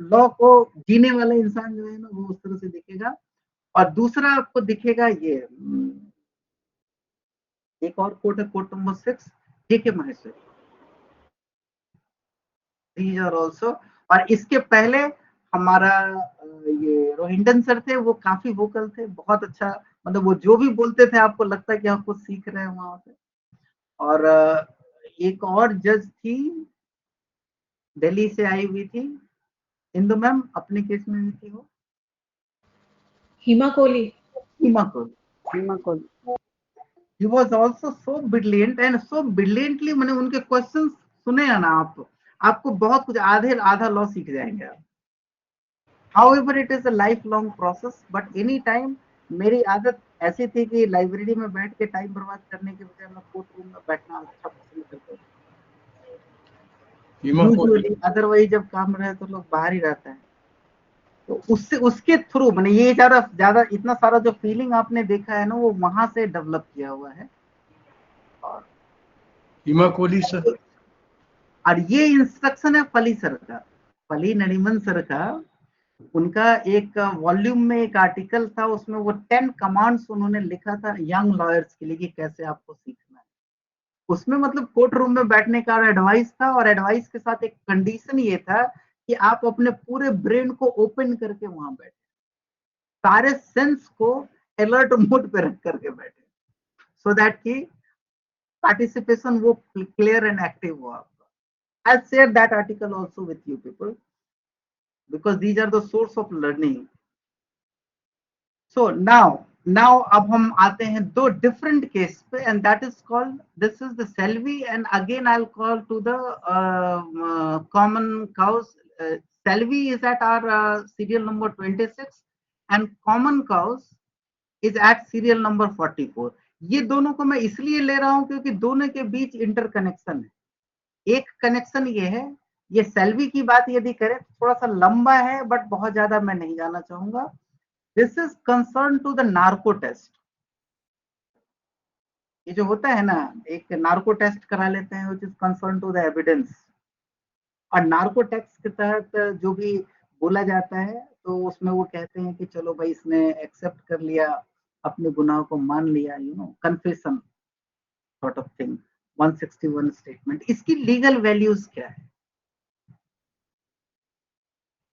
लॉ को जीने वाला इंसान जो है ना, वो उस तरह से दिखेगा। और दूसरा आपको दिखेगा ये एक और कोर्ट है, court number 6, JK Maheshwari, these are also. और इसके पहले हमारा ये रोहिंटन सर थे, वो काफी वोकल थे, बहुत अच्छा, मतलब वो जो भी बोलते थे आपको लगता है कि आप कुछ सीख रहे हैं वहां पे। और एक और जज थी, दिल्ली से आई हुई थी, इंदु मैम अपने केस में भी थी वो, हिमा कोहली। हिमा कोहली। हिमा Kohli. He was also so brilliant, and so brilliantly मैंने उनके क्वेश्चंस सुने हैं ना, आपको बहुत कुछ आधा लॉ सीख जाएंगे आप। However, it is a lifelong process, but any time मेरी आदत ऐसी थी कि लाइब्रेरी में बैठ के टाइम बर्बाद करने के बजाय मैं कोर्ट रूम में बैठना अच्छा पसंद करता हूँ। यूजुअली अदरवाइज जब काम रहे तो लोग बाहर ही रहता है, तो उससे उसके थ्रू मैंने ये ज्यादा इतना सारा जो फीलिंग आपने देखा है ना, वो वहां से डेवलप किया हुआ है। और हिमा कोहली सर, और ये इंस्ट्रक्शन है फली सर का, फली नरीमन सर का। उनका एक वॉल्यूम में एक आर्टिकल था, उसमें वो 10 कमांड्स उन्होंने लिखा था यंग लॉयर्स के लिए कि कैसे आपको सीखना है। उसमें मतलब कोर्ट रूम में बैठने का एडवाइस था, और एडवाइस के साथ एक कंडीशन ये था कि आप अपने पूरे ब्रेन को ओपन करके वहां बैठे, सारे सेंस को अलर्ट मोड पे रख करके बैठे, सो दैट कि पार्टिसिपेशन वो क्लियर एंड एक्टिव हो आपका। I'll share that article also with you people, because these are the source of learning. So now अब हम आते हैं दो different case पे, and that is called, this is the Selvi, and again I'll call to the common cows. Selvi is at our serial number 26, and common cows is at serial number 44. ये दोनों को मैं इसलिए ले रहा हूं क्योंकि दोनों के बीच इंटरकनेक्शन है। एक कनेक्शन ये है, ये सेल्वी की बात यदि करें थोड़ा सा लंबा है, बट बहुत ज्यादा मैं नहीं जाना चाहूंगा। This is concern to the narco test. ये जो होता है ना, एक नार्को टेस्ट करा लेते हैं, which is concern to the evidence. और नार्को टेस्ट के तहत जो भी बोला जाता है, तो उसमें वो कहते हैं कि चलो भाई इसने एक्सेप्ट कर लिया, अपने गुनाह को मान लिया, confession sort of thing. 161 statement, इसकी लीगल वैल्यूज क्या है,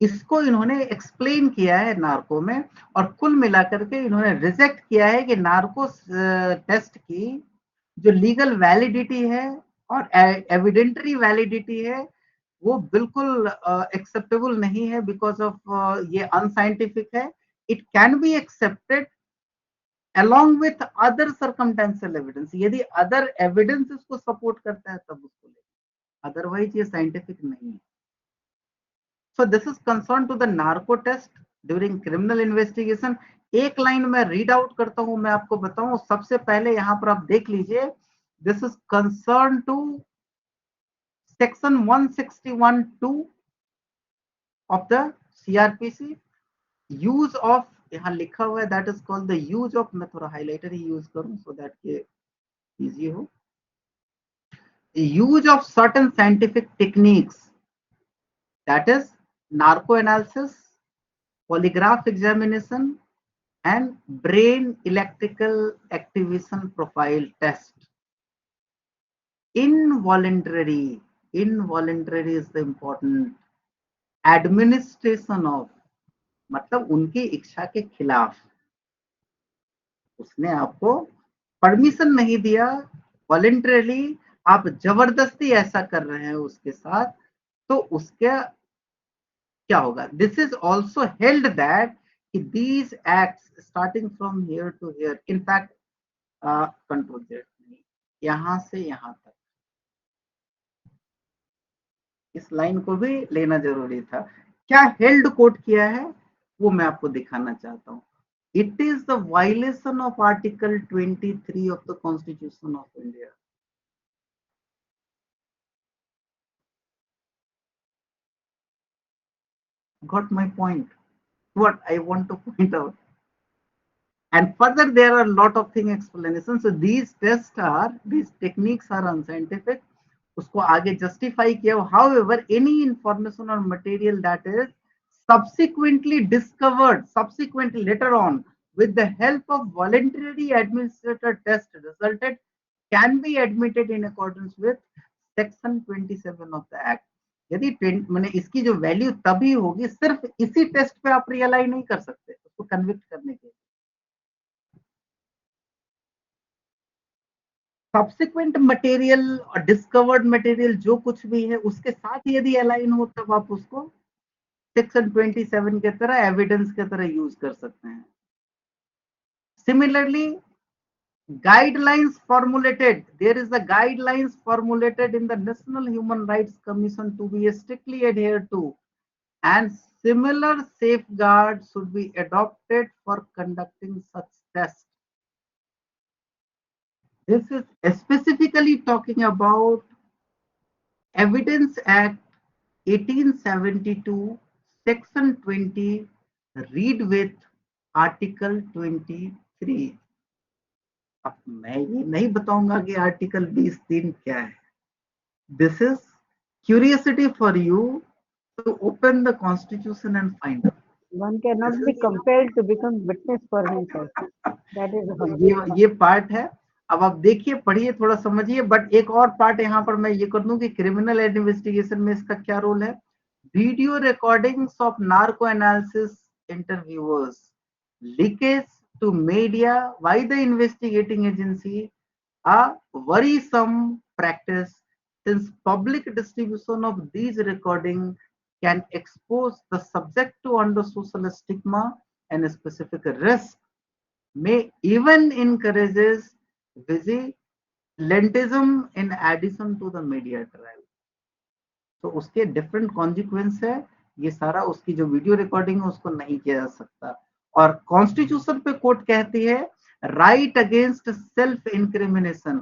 इसको इन्होंने एक्सप्लेन किया है नार्को में, और कुल मिलाकर के इन्होंने रिजेक्ट किया है कि नार्को टेस्ट की जो लीगल वैलिडिटी है और एविडेंटरी वैलिडिटी है, वो बिल्कुल एक्सेप्टेबल नहीं है, बिकॉज ऑफ ये अनसाइंटिफिक है। It can be accepted along with other circumstantial evidence, यदि अदर एविडेंस इसको सपोर्ट करता है तब उसको ले, अदरवाइज ये साइंटिफिक नहीं है। So this is concerned to the narco test during criminal investigation. एक लाइन में रीड आउट करता हूं, मैं आपको बताऊं। सबसे पहले यहां पर आप देख लीजिए, this is concern to section 161(2) of the CrPC, use of, यहां लिखा हुआ है that is called the use of, मैं थोड़ा हाईलाइटर ही यूज करूं सो दैट ये इजी हो, use of certain scientific techniques, that is narco analysis, polygraph examination, and brain electrical activation profile test. Involuntary is the important. Administration of मतलब उनकी इच्छा के खिलाफ, उसने आपको परमिशन नहीं दिया, वॉलेंटरली आप जबरदस्ती ऐसा कर रहे हैं उसके साथ, तो उसका क्या होगा? This is also held that these acts starting from here to here, in fact control that, यहां से यहां तक, इस लाइन को भी लेना जरूरी था। क्या हेल्ड कोट किया है वो मैं आपको दिखाना चाहता हूं। It is the violation of article 23 of the constitution of India. Got my point? What I want to point out. And further, there are a lot of thing explanations. So these techniques are unscientific. उसको आगे justify किया. However, any information or material that is subsequently discovered, later on, with the help of voluntary administrator test resulted, can be admitted in accordance with section 27 of the act. यदि मैंने इसकी जो वैल्यू तभी होगी, सिर्फ इसी टेस्ट पे आप रियलाइज नहीं कर सकते उसको कन्विक्ट करने के लिए। सब्सिक्वेंट मटेरियल और डिस्कवर्ड मटेरियल जो कुछ भी है उसके साथ यदि अलाइन हो तब आप उसको सेक्शन 27 के तरह एविडेंस के तरह यूज कर सकते हैं। Similarly guidelines formulated, there is a guidelines formulated in the National Human Rights Commission to be strictly adhered to, and similar safeguards should be adopted for conducting such tests. This is specifically talking about Evidence Act 1872 section 20, read with article 23. अब मैं ये नहीं बताऊंगा कि आर्टिकल 20(3) क्या है। This is curiosity for you to open the constitution and find out. One cannot be compelled to become witness for himself. That is ये पार्ट है। अब आप देखिए, पढ़िए, थोड़ा समझिए। बट एक और पार्ट यहाँ पर मैं ये कर दूं कि क्रिमिनल इन्वेस्टिगेशन में इसका क्या रोल है। Video recordings of narco analysis interviewers, leakage to media by the investigating agency, a worrisome practice, since public distribution of these recordings can expose the subject to under social stigma and specific risk, may even encourages vigilantism in addition to the media trial. तो उसके डिफरेंट कॉन्सिक्वेंस है। ये सारा उसकी जो वीडियो रिकॉर्डिंग है उसको नहीं किया जा सकता। और कॉन्स्टिट्यूशन पे कोर्ट कहती है right against self incrimination,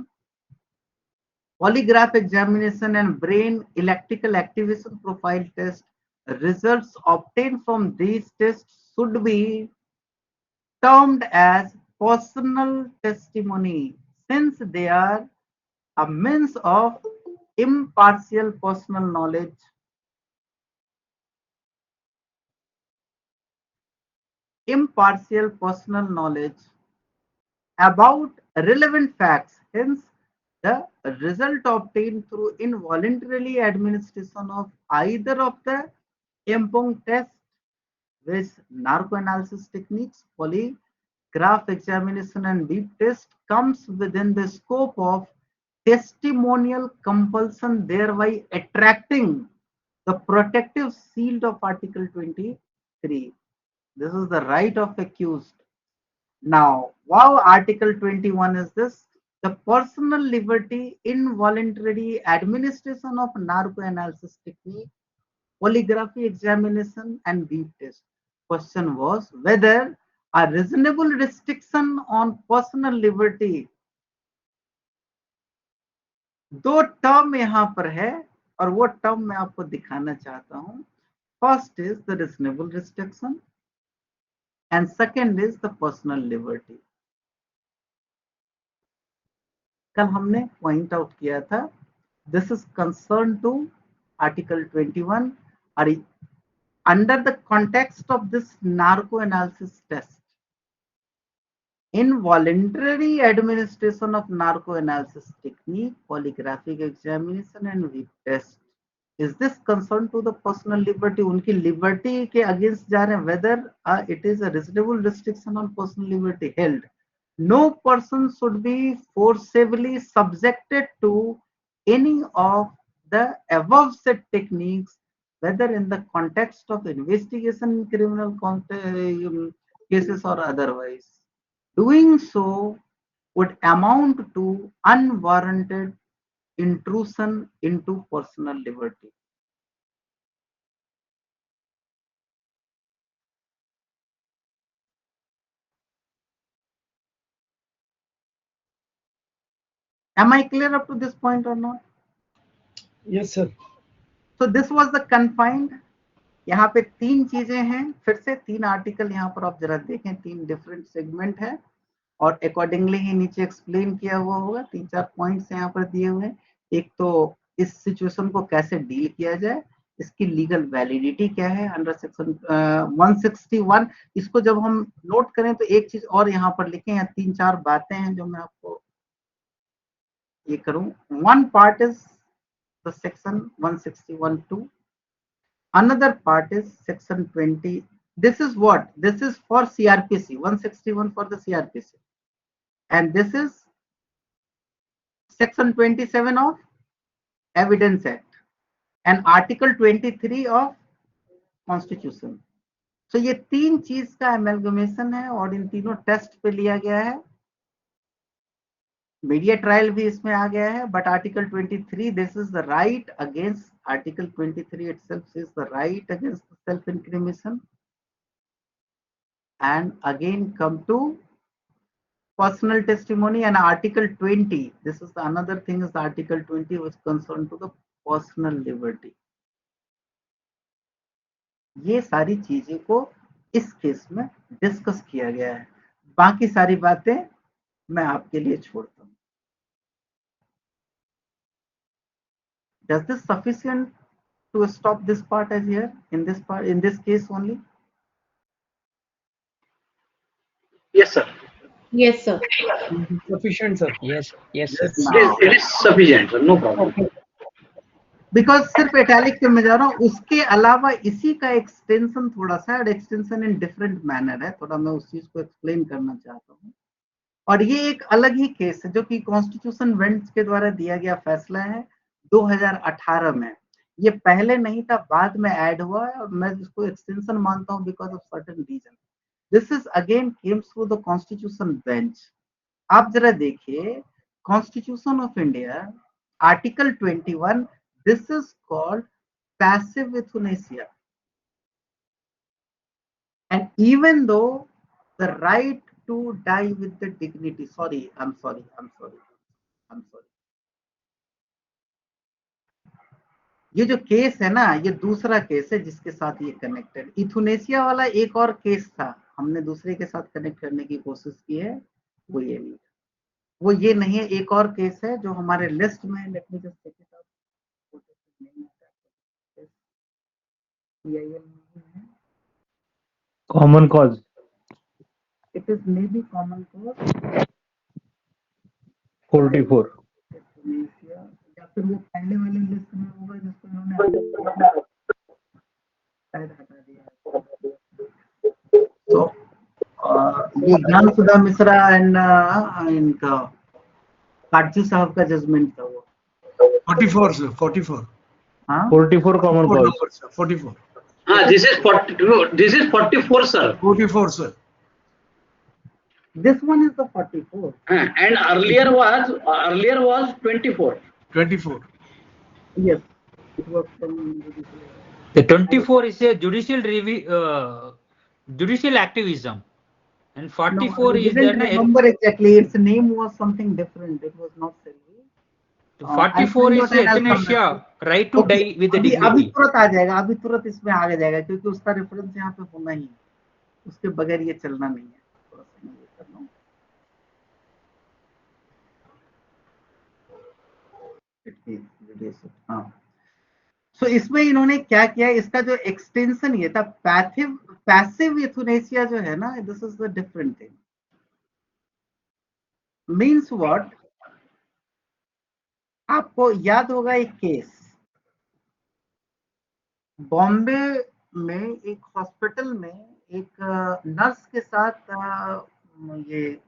polygraph examination and brain electrical activation profile test, results obtain from this test should be termed as personal testimony since they are a means of impartial personal knowledge, about relevant facts. Hence, the result obtained through involuntary administration of either of the Impong test with narcoanalysis techniques, polygraph examination and deep test comes within the scope of testimonial compulsion, thereby attracting the protective shield of Article 23. This is the right of accused. Now, wow, Article 21 is this: the personal liberty, involuntary administration of narcoanalysis technique, polygraphy examination and deep test. Question was whether a reasonable restriction on personal liberty, दो टर्म यहां पर है और वो टर्म मैं आपको दिखाना चाहता हूं। First is the reasonable restriction and second is the personal liberty. कल हमने पॉइंट आउट किया था this is concern to article 21 और under the context of this narco analysis test. involuntary administration of narcoanalysis technique, polygraphic examination and whip test. Is this concern to the personal liberty? उनकी liberty के against जा रहे हैं, whether it is a reasonable restriction on personal liberty held. No person should be forcibly subjected to any of the above said techniques, whether in the context of investigation in criminal cases or otherwise. Doing so would amount to unwarranted intrusion into personal liberty. Am I clear up to this point or not? Yes, sir. So this was the confined. यहाँ पे तीन चीजें हैं, फिर से तीन आर्टिकल यहाँ पर आप जरा देखें, तीन डिफरेंट सेगमेंट है और अकॉर्डिंगली ही नीचे एक्सप्लेन किया हुआ होगा। तीन चार पॉइंट्स यहाँ पर दिए हुए हैं। एक तो इस सिचुएशन को कैसे डील किया जाए, इसकी लीगल वैलिडिटी क्या है अंडर सेक्शन 161। इसको जब हम नोट करें तो एक चीज और यहाँ पर लिखें, या तीन चार बातें हैं जो मैं आपको ये करूं। One part is the section 161(2). Another part is section 20. This is what? This is for CRPC, 161 for the CRPC. And this is section 27 of Evidence Act and article 23 of Constitution. So ये तीन चीज का amalgamation है और इन तीनों टेस्ट पे लिया गया है। मीडिया ट्रायल भी इसमें आ गया है, but article 23 this is the right against, article 23 itself is the right against self incrimination. And again come to personal testimony and article 20, this is the another thing, is the article 20 was concerned to the personal liberty. ये सारी चीजें को इस केस में डिस्कस किया गया है। बाकी सारी बातें मैं आपके लिए छोड़ता हूं। Does this sufficient to stop this part as here in this part, in this case only? Yes, sir. Yes, sir. Sufficient, sir. Yes, yes, Yes, sir. it is sufficient, sir. No problem. Because सिर्फ इटैलिक पे मैं जा रहा हूँ, उसके अलावा इसी का एक्सटेंशन थोड़ा सा, एक्सटेंशन इन डिफरेंट मैनर है, थोड़ा मैं उस चीज को एक्सप्लेन करना चाहता हूँ। और ये एक अलग ही केस है जो कि कॉन्स्टिट्यूशन बेंच के द्वारा दिया गया फैसला है 2018 में। ये पहले नहीं था, बाद में ऐड हुआ है और मैं इसको एक्सटेंशन मानता हूँ because of certain reason. This is again came through the constitution bench. आप जरा देखिए constitution of India article 21, this is called passive euthanasia, and even though the right to die with the dignity, I'm sorry, ये जो केस है ना, ये दूसरा केस है जिसके साथ ये कनेक्टेड। इथुनेसिया वाला एक और केस था, हमने दूसरे के साथ कनेक्ट करने की कोशिश की है, वो ये नहीं, वो ये नहीं है। एक और केस है जो हमारे लिस्ट में, let me just check it out. Common cause. It is maybe common cause 44. या फिर वो पहले वाले लिस्ट में होगा जिसको इन्होंने शायद हटा दिया। तो ये ज्ञान सुधा मिश्रा एंड इनका काटजू साहब का जजमेंट था वो 44 sir, 44. हाँ 44 common cause. 44. This is 42. This is 44, sir. 44 sir. this one is the 44. And earlier was 24. 24. Yes, it was from The 24 is a judicial review, judicial activism, and 44 I is didn't that remember exactly, its name was something different, it was not Selvi. 44 is euthanasia, right to die with the अभी dignity. तुरंत आ जाएगा, अभी तुरंत इसमें आगे जाएगा क्योंकि उसका रेफरेंस यहाँ पे होना ही है, उसके बगैर ये चलना नहीं है। थोड़ा सा मैं ये कर लूं। हाँ, सो इसमें इन्होंने क्या किया, इसका जो एक्सटेंशन ये था पैसिव यूथनेसिया जो है ना, this is the different thing. Means what, आपको याद होगा एक केस बॉम्बे में एक हॉस्पिटल में एक नर्स के साथ ये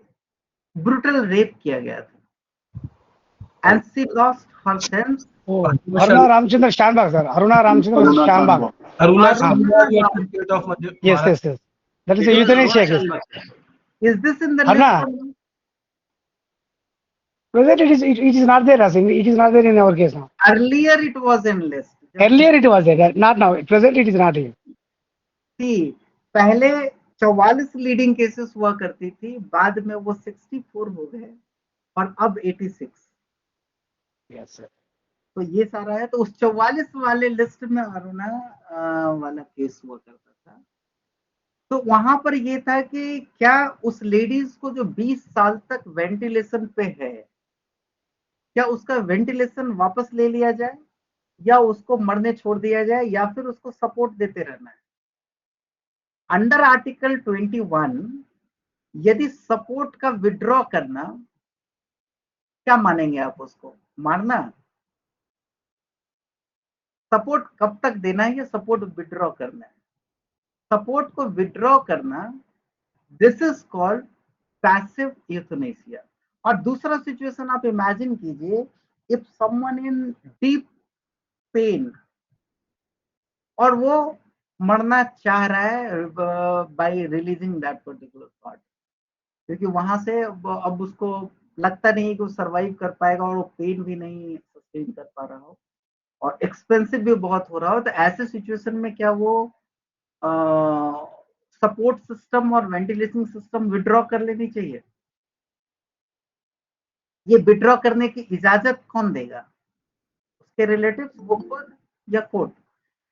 ब्रूटल रेप किया गया था and she lost her sense. Aruna Ramchandra Shanbag, sir. Aruna Ramchandra Shanbag. Aruna State of Madhya Yes, yes, yes. That is a euthanasia case. Is this in the Aruna. list? Whether it is not there, as in, it is not there in our case now. Earlier it was in list. Earlier it was there, not now. Present it is not here. थी, पहले 44 लीडिंग केसेस हुआ करती थी, बाद में वो 64 हो गए और अब 86. Yes, sir. तो ये सारा है. तो उस 44 वाले लिस्ट में अरुणा वाला केस हुआ करता था. तो वहां पर ये था कि क्या उस लेडीज को जो 20 साल तक वेंटिलेशन पे है, क्या उसका वेंटिलेशन वापस ले लिया जाए या उसको मरने छोड़ दिया जाए या फिर उसको सपोर्ट देते रहना है. अंडर आर्टिकल 21 यदि सपोर्ट का विड्रॉ करना, क्या मानेंगे आप उसको? मारना? सपोर्ट कब तक देना है या सपोर्ट विड्रॉ करना है? सपोर्ट को विड्रॉ करना, this is called passive euthanasia. और दूसरा सिचुएशन आप इमेजिन कीजिए, if someone in deep pain और वो मरना चाह रहा है by releasing that particular part, क्योंकि वहां से अब उसको लगता नहीं कि वो सरवाइव कर पाएगा और वो पेन भी नहीं सस्टेन कर पा रहा हो और एक्सपेंसिव भी बहुत हो रहा हो. तो ऐसे सिचुएशन में क्या वो सपोर्ट सिस्टम और वेंटिलेशन सिस्टम विड्रॉ कर लेनी चाहिए? ये विड्रॉ करने की इजाजत कौन देगा? उसके रिलेटिव्स, वो खुद या कोर्ट?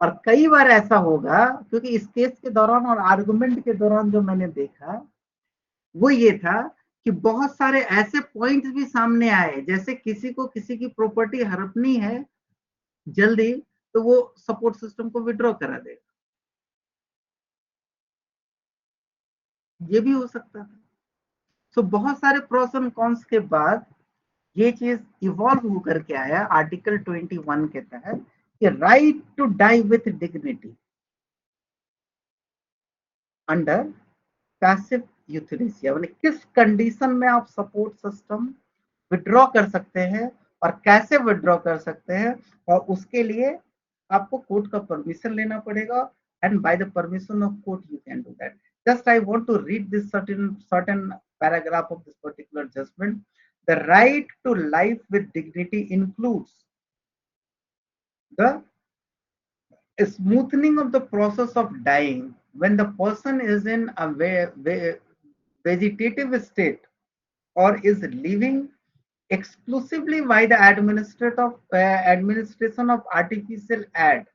और कई बार ऐसा होगा, क्योंकि इस केस के दौरान और आर्गुमेंट के दौरान जो मैंने देखा वो ये था कि बहुत सारे ऐसे पॉइंट्स भी सामने आए, जैसे किसी को किसी की प्रॉपर्टी हड़पनी है जल्दी, तो वो सपोर्ट सिस्टम को विड्रॉ करा देगा. ये भी हो सकता था. सो बहुत सारे प्रोस एंड कॉन्स के बाद ये चीज इवॉल्व होकर के आया आर्टिकल 21 के तहत कि right to die with dignity under passive euthanasia. मतलब किस कंडीशन में आप सपोर्ट सिस्टम विड्रॉ कर सकते हैं और कैसे विड्रॉ कर सकते हैं, और उसके लिए आपको कोर्ट का परमिशन लेना पड़ेगा. And by the permission of court you can do that. Just I want to read this certain paragraph of this particular judgment. The right to life with dignity includes the smoothing of the process of dying when the person is in a vegetative state or is living exclusively by the administration of artificial aid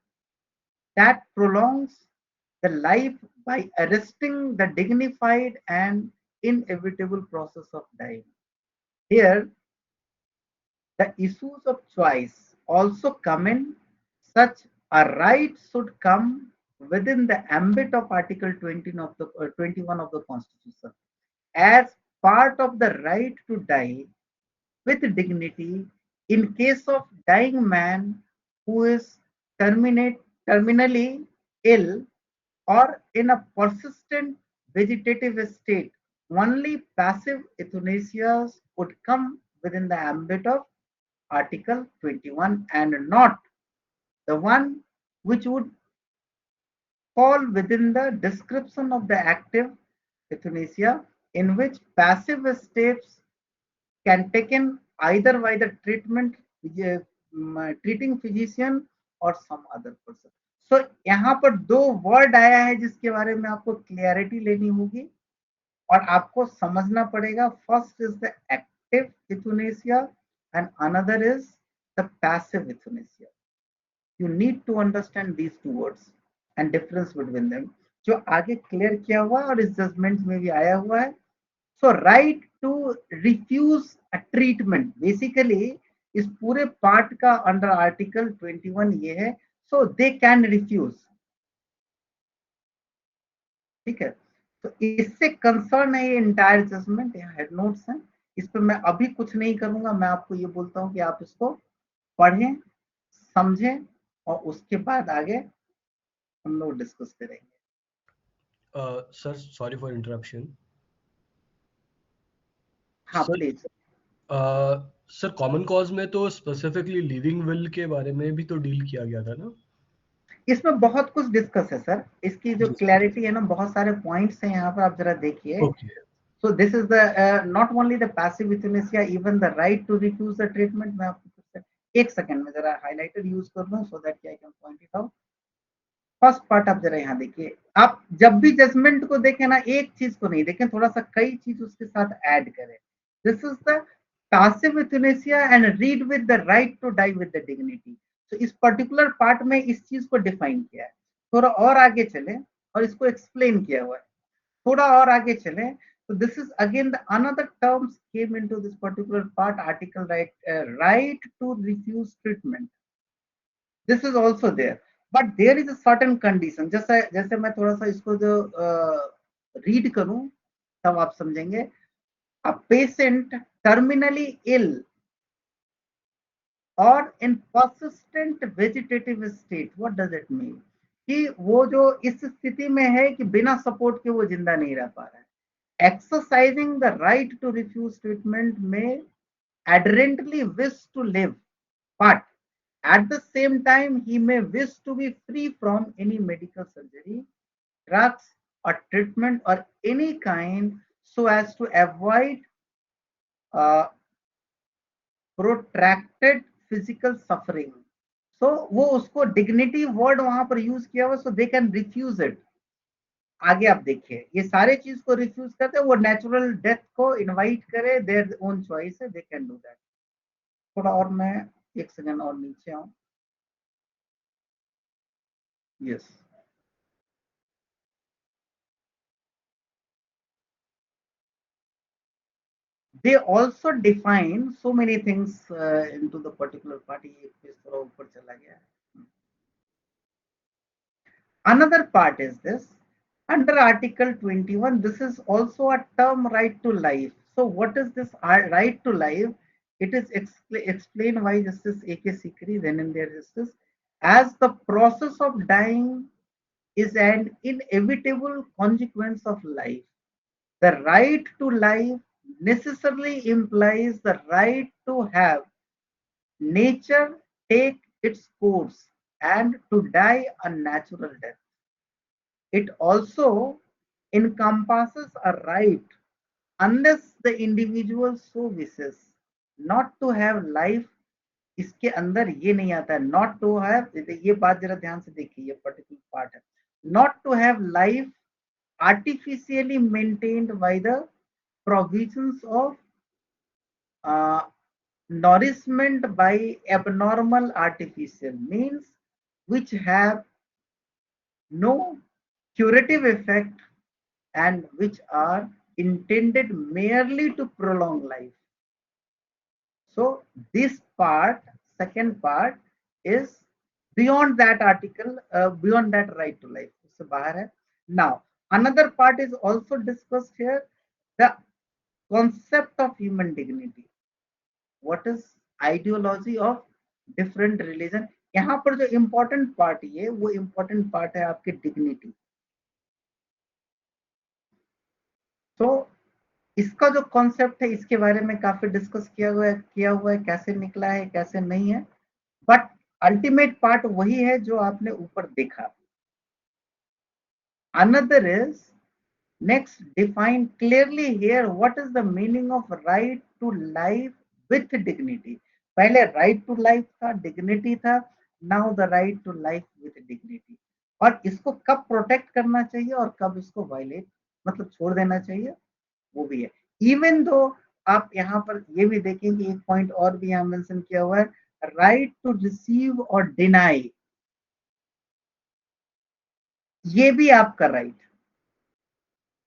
that prolongs the life by arresting the dignified and inevitable process of dying. Here, the issues of choice also come in. Such a right should come within the ambit of Article 21 of the Constitution as part of the right to die with dignity in case of dying man who is terminally ill or in a persistent vegetative state. Only passive euthanasia would come within the ambit of Article 21 and not the one which would fall within the description of the active euthanasia, in which passive states can taken either by the treating physician or some other person. So यहाँ पर दो वर्ड आया है जिसके बारे में आपको क्लियरिटी लेनी होगी और आपको समझना पड़ेगा. First is the active euthanasia and another is the passive euthanasia. You need to understand these two words and difference between them, जो आगे क्लियर किया हुआ है और इस जजमेंट में भी आया हुआ है. So right to refuse a treatment, basically इस पूरे पार्ट का अंडर आर्टिकल 21 ये है. So they can refuse. ठीक है, तो इससे कंसर्न है ये इंटायर जजमेंट. यहाँ हेड नोट्स हैं. इस पर मैं अभी कुछ नहीं करूंगा, मैं आपको ये बोलता हूँ कि आप इसको पढ़ें, समझें और उसके बाद आगे हम लोग डिस्कस करेंगे। Sir sorry for interruption. हाँ प्लीज। सर कॉमन कॉज में तो स्पेसिफिकली लिविंग विल के बारे में भी तो डील किया गया था ना? इसमें बहुत कुछ डिस्कस है सर, इसकी जो क्लैरिटी है ना, बहुत सारे पॉइंट्स हैं यहाँ पर, आप जरा देखिए। Okay. So this is the not only the passive euthanasia, even the right to refuse the treatment. मैं आपको एक सेकंड में जरा हाइलाइटर यूज कर लूं so that I can point it out. First part आप जरा यहाँ देखिए, आप जब भी जजमेंट को देखें ना, एक चीज को नहीं देखें, थोड़ा सा कई चीज उसके साथ ऐड करें। This is the passive euthanasia and read with the right to die with the dignity. So इस पर्टिकुलर पार्ट में इस चीज को डिफाइन किया है। थोड़ा और आगे चले और इसको एक्सप्लेन किया हुआ है, थोड़ा और आगे चले। So this is again the another terms came into this particular part, article right to refuse treatment. This is also there, but there is a certain condition. जैसे मैं थोड़ा सा इसको जो रीड करूं तब आप समझेंगे। A patient terminally ill or in persistent vegetative state, what does it mean? कि वो जो इस स्थिति में है कि बिना सपोर्ट के वो जिंदा नहीं रह पा रहा है। Exercising the right to refuse treatment may adherently wish to live, but at the same time he may wish to be free from any medical surgery, drugs or treatment or any kind so as to avoid protracted physical suffering. So वो उसको dignity word वहां पर यूज किया हुआ, so they can refuse it. आगे आप देखिए, ये सारे चीज को रिफ्यूज करते हैं, वो नेचुरल डेथ को इनवाइट करे, देयर ओन चॉइस है, दे कैन डू दैट। थोड़ा और मैं एक सेकंड और नीचे आऊं। Yes, they also define so many things into the particular party. एक पेज थोड़ा ऊपर चला गया है। Another part is this. Under Article 21, this is also a term, right to life. So what is this right to life? It is explained by Justice A.K. Sikri, then and there Justice, as the process of dying is an inevitable consequence of life. The right to life necessarily implies the right to have nature take its course and to die a natural death. It also encompasses a right, unless the individual so wishes, not to have life. इसके अंदर ये नहीं आता है not to have, ये बात जरा ध्यान से देखिए, ये पर्टिकुलर पार्ट है, not to have life artificially maintained by the provisions of nourishment by abnormal artificial means which have no curative effect and which are intended merely to prolong life. So this part, second part, is beyond that article, beyond that right to life. उससे बाहर है। Now another part is also discussed here, the concept of human dignity. What is ideology of different religion? यहाँ पर जो important part है वो important part है आपके dignity. तो इसका जो कॉन्सेप्ट है इसके बारे में काफी डिस्कस किया हुआ है, कैसे निकला है कैसे नहीं है, बट अल्टीमेट पार्ट वही है जो आपने ऊपर देखा। Another is next, define clearly here what is the meaning of right to life with dignity. पहले राइट टू लाइफ था, डिग्निटी था, now the right to life with dignity. और इसको कब प्रोटेक्ट करना चाहिए और कब इसको वायलेट मतलब छोड़ देना चाहिए वो भी है। इवन दो आप यहाँ पर ये भी देखेंगे, एक पॉइंट और भी यहाँ मेंशन किया हुआ है, राइट टू रिसीव और डिनाई, ये भी आपका right.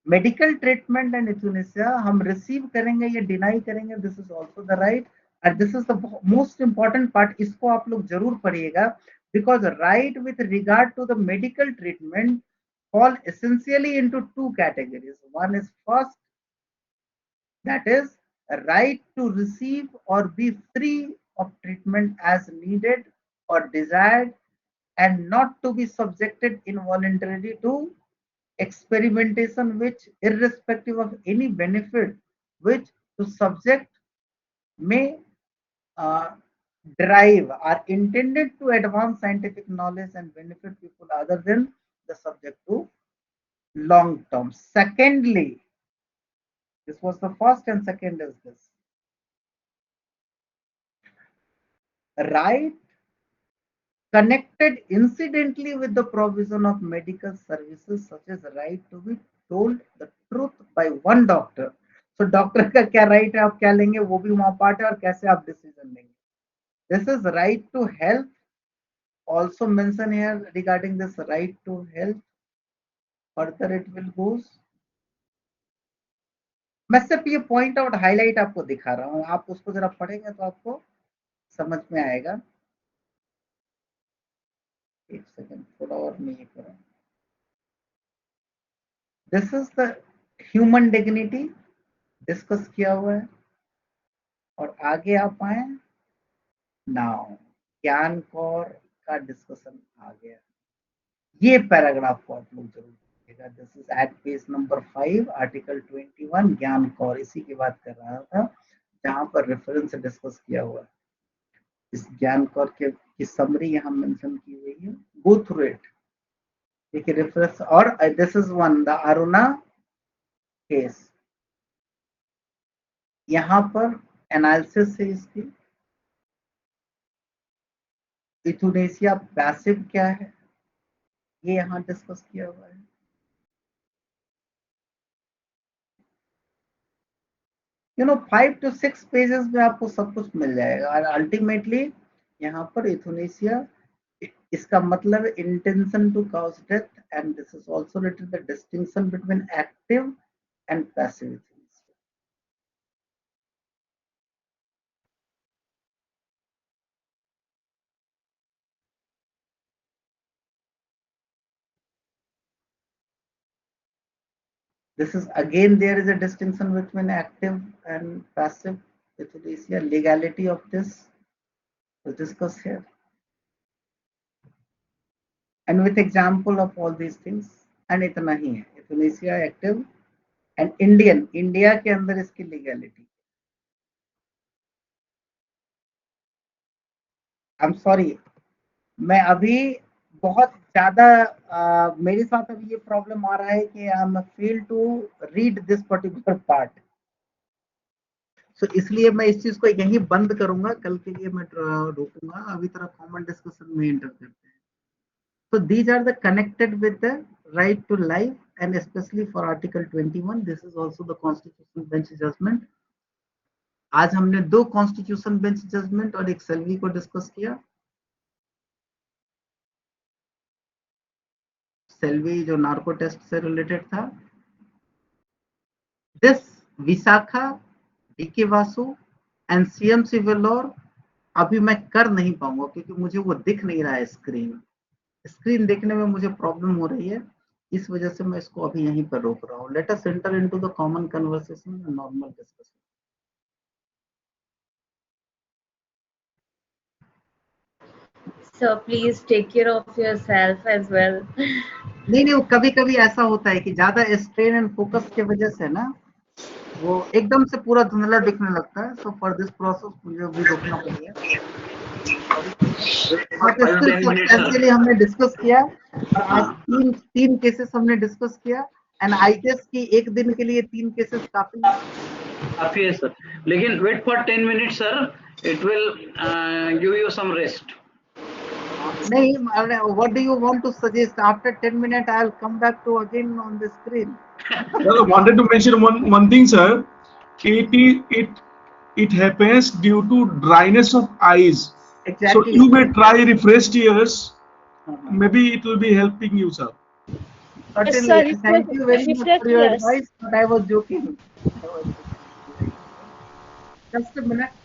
Medical treatment and euthanasia हम रिसीव करेंगे या डिनाई करेंगे, this is also the right. And this is the most important part, इसको आप लोग जरूर पढ़िएगा, because right with regard to the medical treatment fall essentially into two categories. One is first, that is right to receive or be free of treatment as needed or desired, and not to be subjected involuntarily to experimentation which, irrespective of any benefit which the subject may uh, derive, are intended to advance scientific knowledge and benefit people other than the subject to long term. Secondly, this was the first, and second is this: right connected incidentally with the provision of medical services, such as right to be told the truth by one doctor. So doctor का क्या राइट है, आप क्या लेंगे, वो भी वहां पार्ट है, और कैसे आप डिसीजन लेंगे. This is right to health. Also mention here regarding this right to health. Further it will goes. मैं सिर्फ ये पॉइंट आउट हाईलाइट आपको दिखा रहा हूँ, आप उसको जरा पढ़ेंगे तो आपको समझ में आएगा. एक सेकंड, थोड़ा और मैं ये करूँ. This is the human dignity discuss किया हुआ है. और आगे आप आए, नाउ ज्ञान कौर का डिस्कशन आ गया. ये पैराग्राफ को आप लोग जरूर देखिएगा. This is at page number 5, article 21, Gian Kaur इसी की बात कर रहा था, जहां पर रेफरेंस डिस्कस किया हुआ है. इस ज्ञान कौर के की समरी यहाँ मेंशन की हुई है. Go through it. देखिए रेफरेंस. और this is one, the Aruna case. यहाँ पर एनालिसिस है इसकी. इथुनेसिया पैसिव क्या है, ये यहाँ डिस्कस किया हुआ है. यू नो 5 to 6 पेजेस में आपको सब कुछ मिल जाएगा. और अल्टीमेटली यहाँ पर इथुनेसिया, इसका मतलब intention to cause death, and this is also written the distinction between active and passive. This is again, there is a distinction between active and passive euthanasia. Legality of this is discussed here, and with example of all these things. And इतना ही है. euthanasia active and India के अंदर इसकी legality. I'm sorry, मैं अभी बहुत ज्यादा मेरे साथ अभी ये प्रॉब्लम आ रहा है कि I am fail to read this particular part. So इसलिए मैं इस चीज को यहीं बंद करूंगा, कल के लिए मैं रोकूंगा. अभी तरह कॉमन डिस्कशन में एंटर करते हैं. So these are the connected with the right to life, and especially for Article 21, this is also the Constitution Bench judgment. आज हमने 2 Constitution Bench judgment और एक सेल्वी को डिस्कस किया. सेल्वी जो नार्को टेस्ट से रिलेटेड था. This Vishaka, DK Vasu and CMC Vellore अभी मैं कर नहीं पाऊंगा क्योंकि मुझे वो दिख नहीं रहा है. स्क्रीन देखने में मुझे प्रॉब्लम हो रही है, इस वजह से मैं इसको अभी यहीं पर रोक रहा हूँ. Let us enter into the common conversation and normal discussion. Sir, please take care of yourself as well. नहीं, कभी कभी ऐसा होता है कि ज्यादा स्ट्रेन एंड फोकस की वजह से ना वो एकदम से पूरा धुंधला दिखने लगता है. सो फॉर दिस प्रोसेस मुझे भी रोकना पड़ेगा. एक्चुअली हमने डिस्कस किया, और आज तीन केसेस हमने डिस्कस किया, एंड आई गेस कि एक दिन के लिए 3 केसेस काफी है सर. लेकिन wait for 10 minutes sir, it will give you some rest. नहीं, what do you want to suggest? After 10 minutes, I'll come back to again on the screen. I wanted to mention one thing, sir. It happens due to dryness of eyes. Exactly. So you may try refresh tears. Maybe it will be helping you, sir. Certainly. Sorry, Thank you very much for your yes. advice, but I was joking. Just a minute.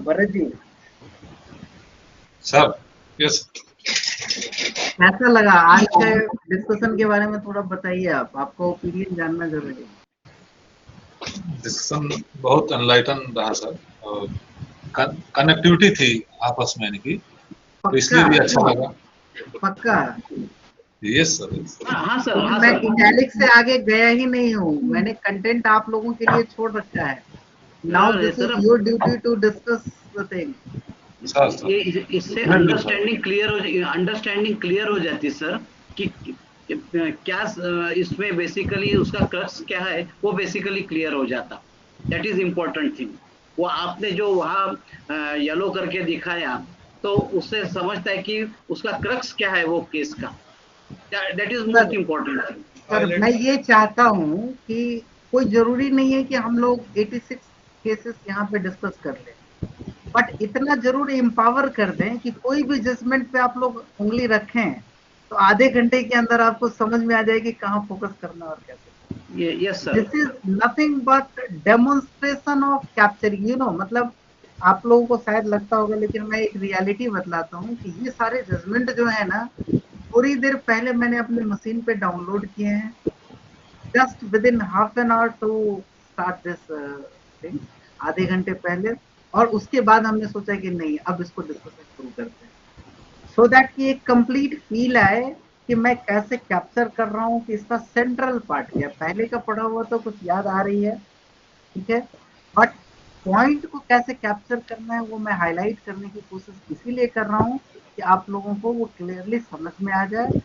Bharat ji, sir yes, कैसा लगा आज के डिस्कशन के बारे में थोड़ा बताइए आप, आपका ओपिनियन जानना जरूरी है। डिस्कशन बहुत एनलाइटन रहा सर, और कनेक्टिविटी थी आपस में इनकी, तो इसलिए भी अच्छा लगा। पक्का? Yes sir, yes sir. हाँ सर, हाँ मैं सर। इटैलिक से आगे गया ही नहीं हूँ, मैंने कंटेंट आप लोगों के लिए छोड़ रखा है। Now this is your duty to discuss the thing. ये इससे अंडरस्टैंडिंग क्लियर हो जाती है सर कि क्या इसमें बेसिकली उसका क्रक्स क्या है, वो बेसिकली क्लियर हो जाता। That is important thing. वो आपने जो वहाँ येलो करके दिखाया, तो उससे समझता है कि उसका क्रक्स क्या है वो केस का। That is most important thing. Sir मैं ये चाहता हूँ कि कोई जरूरी नहीं है कि हम लोग 86 केसेस यहाँ पे डिस्कस कर लें, बट इतना जरूर एम्पावर कर दें कि कोई भी जजमेंट पे आप लोग उंगली रखें तो आधे घंटे के अंदर आपको समझ में आ जाए कि कहाँ फोकस करना और कैसे। Yes sir. This is nothing but demonstration of capturing, you know, मतलब आप लोगों को शायद लगता होगा, लेकिन मैं एक रियलिटी बतलाता हूँ कि ये सारे जजमेंट जो है ना, थोड़ी देर पहले मैंने अपने मशीन पे डाउनलोड किए हैं, just within half an hour to start this thing, आधे घंटे पहले। और उसके बाद हमने सोचा कि नहीं, अब इसको डिस्कशन शुरू करते हैं, सो दैट कि एक कंप्लीट फील आए कि मैं कैसे कैप्चर कर रहा हूँ, कि इसका सेंट्रल पार्ट क्या। पहले का पढ़ा हुआ तो कुछ याद आ रही है, ठीक है, बट पॉइंट को कैसे कैप्चर करना है वो मैं हाईलाइट करने की कोशिश इसीलिए कर रहा हूँ कि आप लोगों को वो क्लियरली समझ में आ जाए,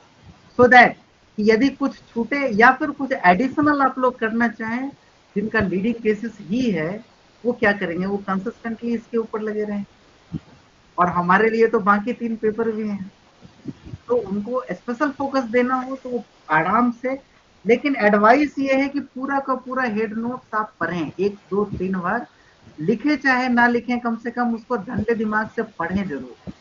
सो दैट कि यदि कुछ छूटे या फिर कुछ एडिशनल आप लोग करना चाहें, जिनका लीडिंग केसेस ही है, वो क्या करेंगे, वो कंसिस्टेंटली इसके ऊपर लगे रहें। और हमारे लिए तो बाकी 3 पेपर भी हैं, तो उनको स्पेशल फोकस देना हो तो वो आराम से। लेकिन एडवाइस ये है कि पूरा का पूरा हेड नोट्स आप पढ़ें, 1, 2, 3 बार लिखे चाहे ना लिखें, कम से कम उसको ठंडे दिमाग से पढ़ें जरूर,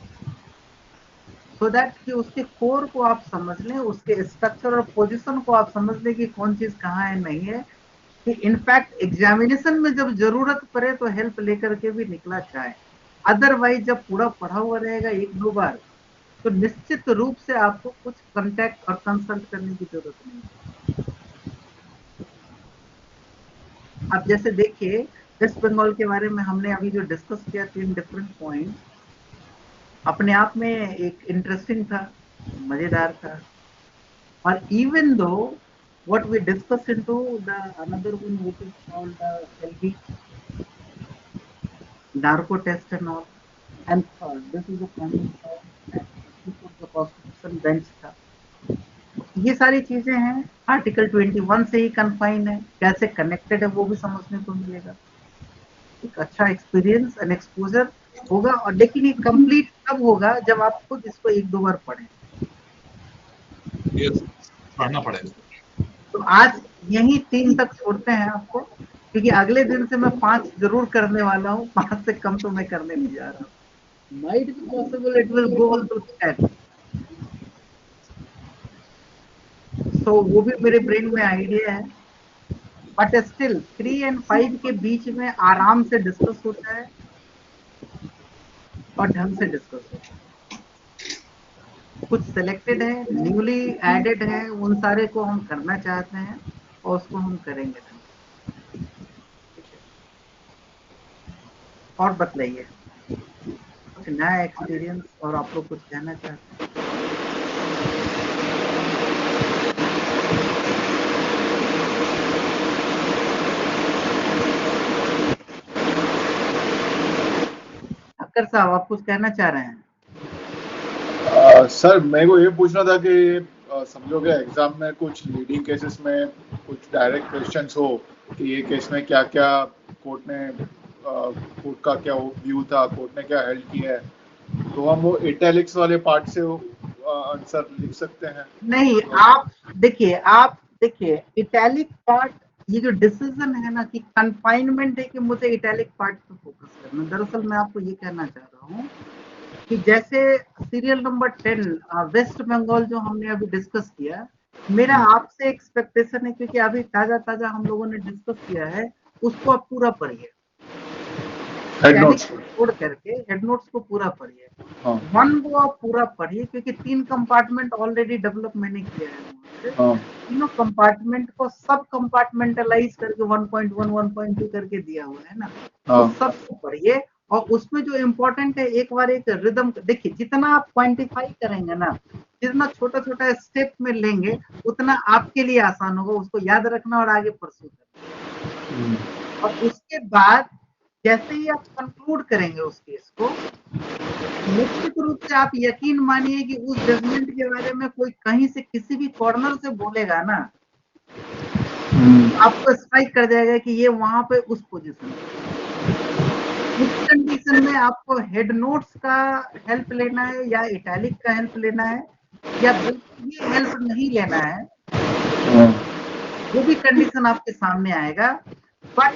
सो दैट कि उसके कोर को आप समझ लें, उसके स्ट्रक्चर और पोजीशन को आप समझ लें कि कौन चीज कहाँ है, नहीं है, कि इनफैक्ट एग्जामिनेशन में जब जरूरत पड़े तो हेल्प लेकर के भी निकला जाए। अदरवाइज जब पूरा पढ़ा हुआ रहेगा 1-2 बार, तो निश्चित रूप से आपको कुछ कांटेक्ट और कंसल्ट करने की जरूरत नहीं। अब जैसे देखिए, वेस्ट बंगाल के बारे में हमने अभी जो डिस्कस किया, 3 डिफरेंट पॉइंट अपने आप में एक इंटरेस्टिंग था, मजेदार था। और even though what we discussed into the another one which is called the LV narco test and all, and third this is the common and the constitution bench था। ये सारी चीजें हैं, आर्टिकल 21 से ही कन्फाइन है, कैसे कनेक्टेड है वो भी समझने को मिलेगा। एक अच्छा एक्सपीरियंस एंड एक्सपोजर होगा, और लेकिन ये कंप्लीट तब होगा जब आप खुद इसको 1-2 बार पढ़ें। पढ़ना पड़ेगा। तो आज यही 3 तक छोड़ते हैं आपको, क्योंकि अगले दिन से मैं 5 जरूर करने वाला हूँ, 5 से कम तो मैं करने नहीं जा रहा हूँ। Might be possible it will go on to 10. So वो भी मेरे ब्रेन में आइडिया है, बट स्टिल 3 और 5 के बीच में आराम से डिस्कस होता है और ढंग से डिस्कस होता है। कुछ सिलेक्टेड है, न्यूली एडेड है, उन सारे को हम करना चाहते हैं और उसको हम करेंगे। और बतलाइए कुछ नया एक्सपीरियंस, और आप लोग कुछ कहना चाहते हैं? अक्कर साहब, आप कुछ कहना चाह रहे हैं? सर मेरे को ये पूछना था कि समझोगे एग्जाम में कुछ लीडिंग केसेस में कुछ डायरेक्ट क्वेश्चंस हो कि ये केस में क्या क्या कोर्ट का क्या व्यू था, कोर्ट ने क्या हेल्ड किया है, तो हम वो इटैलिक्स वाले पार्ट से आंसर लिख सकते हैं? नहीं, आप देखिए इटैलिक पार्ट, ये जो डिसीजन है ना कि कन्फाइनमेंट है कि मुझे इटैलिक पार्ट पे फोकस करना, दरअसल मैं आपको ये कहना चाह रहा हूँ कि जैसे सीरियल नंबर 10 वेस्ट बंगाल जो हमने अभी डिस्कस किया, मेरा आपसे एक्सपेक्टेशन है, क्योंकि अभी ताजा हम लोगों ने डिस्कस किया है, उसको आप पूरा पढ़िए। हेड नोट्स छोड़ करके हेड नोट्स को पूरा पढ़िए। हाँ वन को आप पूरा पढ़िए, क्योंकि 3 कंपार्टमेंट ऑलरेडी डेवलप मैंने किया है। हाँ तीनों कंपार्टमेंट को सब कंपार्टमेंटलाइज करके 1.1 1.2 करके दिया हुआ है ना, तो हाँ सबको पढ़िए। और उसमें जो इम्पोर्टेंट है, एक बार एक रिदम देखिए, जितना आप क्वांटिफाई करेंगे ना, जितना छोटा छोटा स्टेप में लेंगे, उतना आपके लिए आसान होगा उसको याद रखना और आगे परस्यू करना। और उसके बाद जैसे ही आप कंक्लूड करेंगे उस केस को, निश्चित रूप से आप यकीन मानिए कि उस जजमेंट के बारे में कोई कहीं से किसी भी कॉर्नर से बोलेगा ना, आपको स्ट्राइक कर जाएगा कि ये वहां पे उस पोजीशन उस कंडीशन में आपको हेड नोट्स का हेल्प लेना है या इटैलिक का हेल्प लेना है या बिल्कुल भी हेल्प नहीं लेना है, वो भी कंडीशन आपके सामने आएगा। बट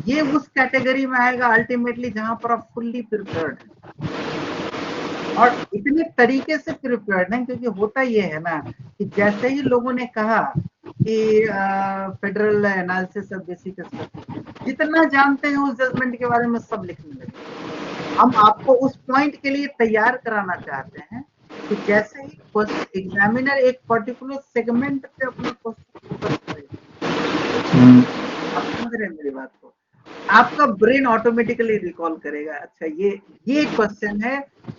ये उस कैटेगरी में आएगा अल्टीमेटली जहां पर आप फुल्ली प्रिपेयर्ड है, और इतने तरीके से प्रिपेयर्ड है, क्योंकि होता ये है ना कि जैसे ही लोगों ने कहा कि federal analysis of basic structure, जितना जानते हैं उस जजमेंट के बारे में सब लिखने लगे। हम आपको उस पॉइंट के लिए तैयार कराना चाहते हैं कि जैसे ही एग्जामिनर एक पर्टिकुलर सेगमेंट पे अपना क्वेश्चन फोकस करेगा, आप समझ रहे हैं मेरी बात को, आपका ब्रेन ऑटोमेटिकली रिकॉल करेगा, अच्छा ये क्वेश्चन है,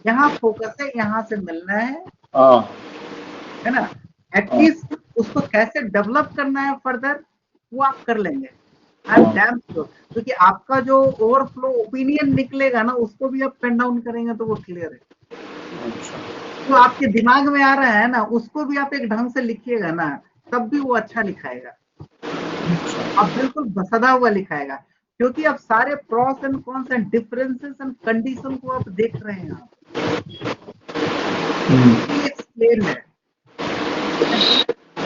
यहाँ फोकस है, यहाँ से मिलना है ना। एटलीस्ट उसको कैसे डेवलप करना है फर्दर, वो आप कर लेंगे। आई एम डैम श्योर, क्योंकि आपका जो ओवरफ्लो ओपिनियन निकलेगा ना, उसको भी आप पेन डाउन करेंगे तो वो क्लियर है। तो आपके दिमाग में आ रहा है ना, उसको भी आप एक ढंग से लिखिएगा ना, तब भी वो अच्छा लिखाएगा, अब बिल्कुल बसदा हुआ लिखाएगा, क्योंकि अब सारे pros and cons and differences and condition को आप देख रहे हैं, एक्सप्लेन है।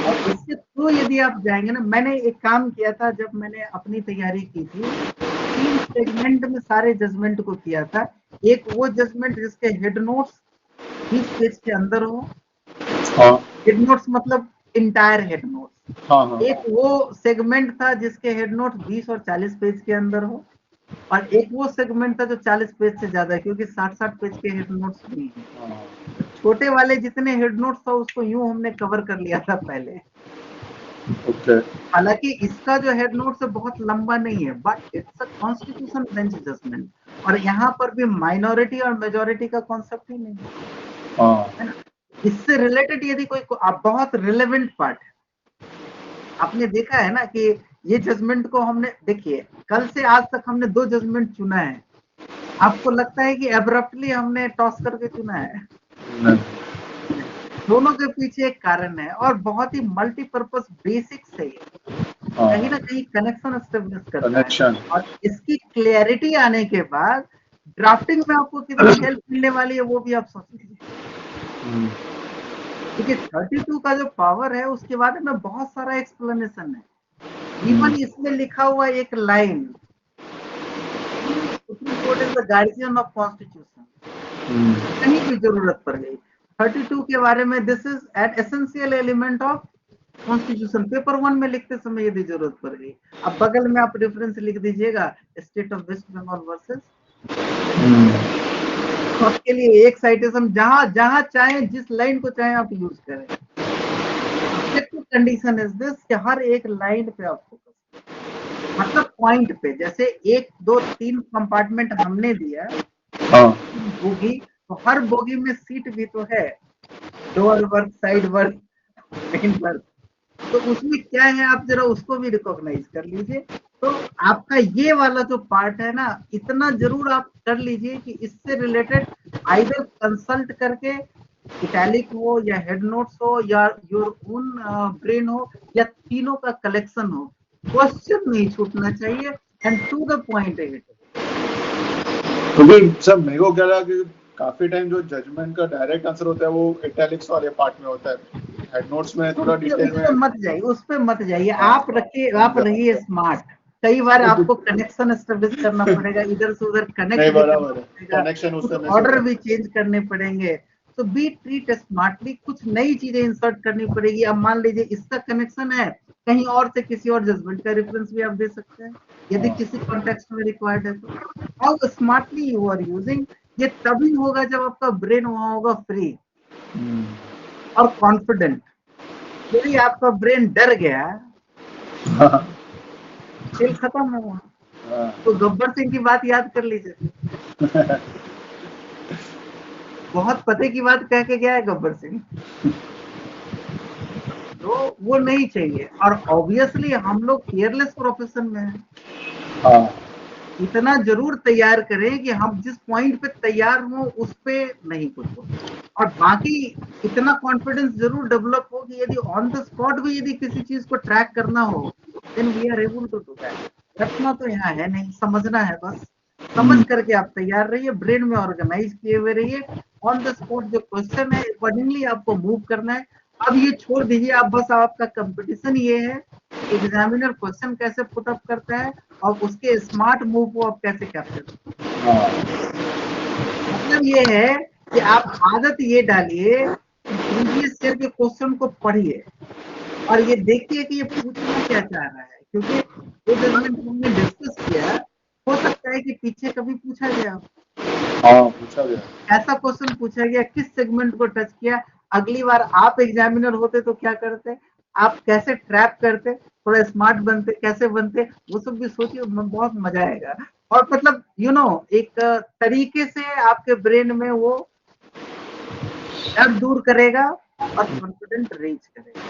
और इसके थ्रू यदि आप जाएंगे ना, मैंने एक काम किया था जब मैंने अपनी तैयारी की थी, 3 सेगमेंट में सारे जजमेंट को किया था। एक वो जजमेंट जिसके हेड नोट्स 20 पेज के अंदर हो, हेड नोट्स मतलब इंटायर हेड नोट्स। एक वो सेगमेंट था जिसके हेड नोट्स 20 और 40 पेज के अंदर हो, और एक वो सेगमेंट था जो 40 पेज से ज्यादा है, क्योंकि 60-60 पेज के हेड नोट्स भी हैं। छोटे वाले जितने हेड नोट्स था उसको यूं हमने कवर कर लिया था पहले। हालांकि इसका जो हेड नोट्स है बहुत लंबा नहीं है, but it's a constitution bench judgment, और यहाँ पर भी माइनॉरिटी और मेजॉरिटी का कॉन्सेप्ट ही नहीं है ना। इससे रिलेटेड यदि कोई बहुत रिलेवेंट पार्ट है, आपने देखा है ना कि ये जजमेंट को हमने, देखिए कल से आज तक हमने 2 जजमेंट चुना है, आपको लगता है कि एब्रप्टली हमने टॉस करके चुना है? दोनों के पीछे एक कारण है, और बहुत ही मल्टीपर्पज बेसिक्स है, कहीं ना कहीं कनेक्शन एस्टेब्लिश करता है, और इसकी क्लैरिटी आने के बाद ड्राफ्टिंग में आपको कितनी हेल्प मिलने वाली है वो भी आप सोच लीजिए। क्योंकि 32 का जो पावर है उसके बारे में बहुत सारा एक्सप्लेनेशन है। इवन इसमें लिखा हुआ एक line, supreme court is the guardian of constitution, कहीं भी जरूरत पड़ गई 32 के बारे में, this is an essential element of constitution, paper 1 में लिखते समय यदि जरूरत पड़ गई। अब बगल में आप रेफरेंस लिख दीजिएगा, state of West Bengal versus, आपके लिए एक साइटेशन जहां चाहे, जिस लाइन को चाहे आप यूज करें। कंडीशन इज दिस कि हर एक लाइन पे आप फोकस, मतलब पॉइंट पे, जैसे 1 2 3 कंपार्टमेंट हमने दिया बोगी, तो हर बोगी में सीट भी तो है, लोअर वर्ग, साइड वर्ग, मेन वर्ग, तो उसमें क्या है आप जरा उसको भी रिकॉग्नाइज कर लीजिए। तो आपका ये वाला जो पार्ट है ना, इतना जरूर आप कर लीजिए कि इससे रिलेटेड आइदर कंसल्ट करके इटैलिक हो या हेड नोट्स हो या योर ओन ब्रेन हो या तीनों का कलेक्शन हो, क्वेश्चन नहीं छूटना चाहिए एंड टू द पॉइंट है। क्योंकि सर मेरे को क्या लगा कि काफी टाइम जो जजमेंट का डायरेक्ट आंसर होता है वो इटैलिक्स वाले पार्ट में होता है, हेड नोट्स में थोड़ा डिटेल में मत जाइए, उस पे मत जाइए, आप रखिए, आप रहिए स्मार्ट। कई बार आपको कनेक्शन एस्टेब्लिश करना पड़ेगा, इधर से उधर कनेक्ट, कनेक्शन ऑर्डर भी चेंज करने पड़ेंगे, तो बी ट्रीट स्मार्टली, कुछ नई चीजें इंसर्ट करनी पड़ेगी। अब मान लीजिए इसका कनेक्शन है कहीं और से, किसी और जजमेंट का रेफरेंस भी आप दे सकते हैं यदि किसी कॉन्टेक्स्ट में रिक्वायर्ड है तो। How smartly you are using, ये तभी होगा जब आपका ब्रेन वहां होगा फ्री और कॉन्फिडेंट। यदि आपका ब्रेन डर गया, खेल खत्म है वहां। तो गब्बर सिंह की बात याद कर लीजिए, बहुत पते की बात कह के गया है गब्बर सिंह, तो वो नहीं चाहिए। और ऑब्वियसली हम लोग केयरलेस प्रोफेशन में हैं, इतना जरूर तैयार करें कि हम जिस पॉइंट पे तैयार हो उस पे नहीं कुछ हो, और बाकी इतना कॉन्फिडेंस जरूर डेवलप हो कि यदि ऑन द स्पॉट भी यदि किसी चीज को ट्रैक करना हो, then we are able to do that. रखना तो यहाँ है नहीं, समझना है बस। समझ करके आप तैयार रहिए, ब्रेन में ऑर्गेनाइज किए हुए रहिए, ऑन द स्पॉट जो क्वेश्चन है अकॉर्डिंगली आपको मूव करना है। अब ये छोड़ दीजिए, आप बस आपका कंपटीशन ये है एग्जामिनर क्वेश्चन कैसे पुट अप करता है और उसके स्मार्ट मूव को आप कैसे कैप्चर करते हैं। मतलब ये है कि आप आदत ये डालिए प्रीवियस ईयर के क्वेश्चन को पढ़िए और ये देखिए कि ये पूछना क्या चाह रहा है, क्योंकि वो जजमेंट हमने डिस्कस किया, हो सकता है कि पीछे कभी पूछा गया, पूछा गया, ऐसा क्वेश्चन पूछा गया, किस सेगमेंट को टच किया। अगली बार आप एग्जामिनर होते तो क्या करते, आप कैसे ट्रैप करते, थोड़ा स्मार्ट बनते, कैसे बनते, वो सब भी सोचिए, बहुत मजा आएगा। और मतलब एक तरीके से आपके ब्रेन में वो डर दूर करेगा और कॉन्फिडेंट रीच करेगा।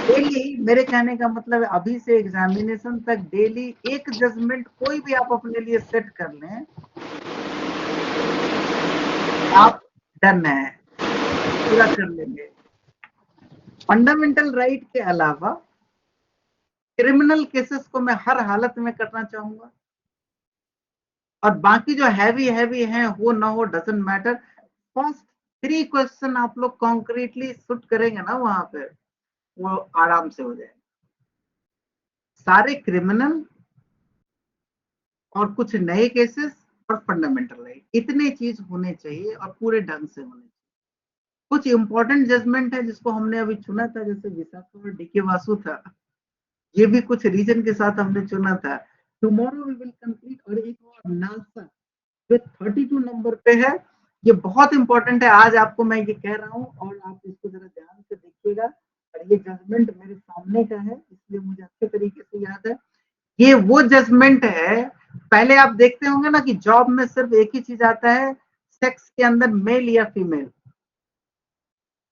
डेली, मेरे कहने का मतलब अभी से एग्जामिनेशन तक डेली एक जजमेंट कोई भी आप अपने लिए सेट कर लें, आप डन है, पूरा कर लेंगे। फंडामेंटल राइट के अलावा क्रिमिनल केसेस को मैं हर हालत में करना चाहूंगा, और बाकी जो हैवी हैं हो ना हो डजंट मैटर। फर्स्ट 3 क्वेश्चन आप लोग कॉन्क्रीटली शूट करेंगे ना, वहां पे वो आराम से हो जाएगा। सारे क्रिमिनल और कुछ नए केसेस और फंडामेंटल राइट, इतने चीज होने चाहिए और पूरे ढंग से होने चाहिए। कुछ इंपॉर्टेंट जजमेंट है जिसको हमने अभी चुना था, जैसे विशाखा और डीके वासु था, ये भी कुछ रीजन के साथ हमने चुना था। टुमारो वी विल कंप्लीट, और एक और नालसा जो 32 नंबर पे है, ये बहुत इंपॉर्टेंट है। आज आपको मैं ये कह रहा हूँ और आप इसको जरा ध्यान से देखिएगा, और ये जजमेंट मेरे सामने का है इसलिए मुझे अच्छे तरीके से याद है। ये वो जजमेंट है, पहले आप देखते होंगे ना कि जॉब में सिर्फ एक ही चीज आता है, सेक्स के अंदर मेल या female.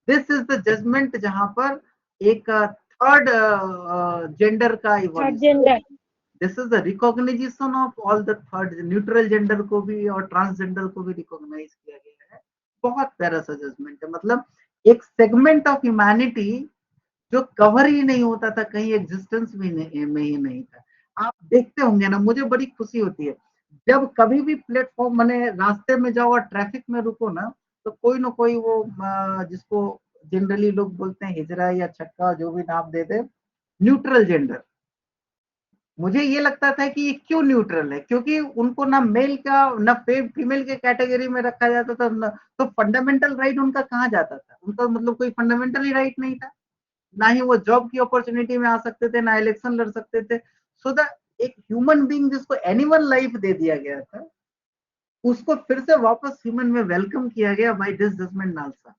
This is the judgement जहां पर एक थर्ड जेंडर का evolution, this is the recognition of all the third, neutral gender को भी और ट्रांसजेंडर को भी रिकॉग्नाइज किया गया है। बहुत प्यारा सा जजमेंट है, मतलब एक सेगमेंट ऑफ ह्यूमैनिटी जो कवर ही नहीं होता था, कहीं एग्जिस्टेंस भी में ही नहीं था। आप देखते होंगे ना, मुझे बड़ी खुशी होती है जब कभी भी प्लेटफॉर्म मैंने रास्ते में जाओ और ट्रैफिक में रुको ना, तो कोई ना कोई वो जिसको जनरली लोग बोलते हैं हिजरा या छक्का, जो भी नाम दे दे, न्यूट्रल जेंडर। मुझे ये लगता था कि ये क्यों न्यूट्रल है, क्योंकि उनको ना मेल का ना फीमेल के कैटेगरी में रखा जाता था ना, तो फंडामेंटल राइट उनका कहाँ जाता था, उनका मतलब कोई फंडामेंटल ही राइट नहीं था, ना ही वो जॉब की अपॉर्चुनिटी में आ सकते थे, ना इलेक्शन लड़ सकते थे। सो द एक ह्यूमन बीइंग जिसको एनिमल लाइफ दे दिया गया था, उसको फिर से वापस ह्यूमन में वेलकम किया गया बाय दिस जजमेंट नालसा।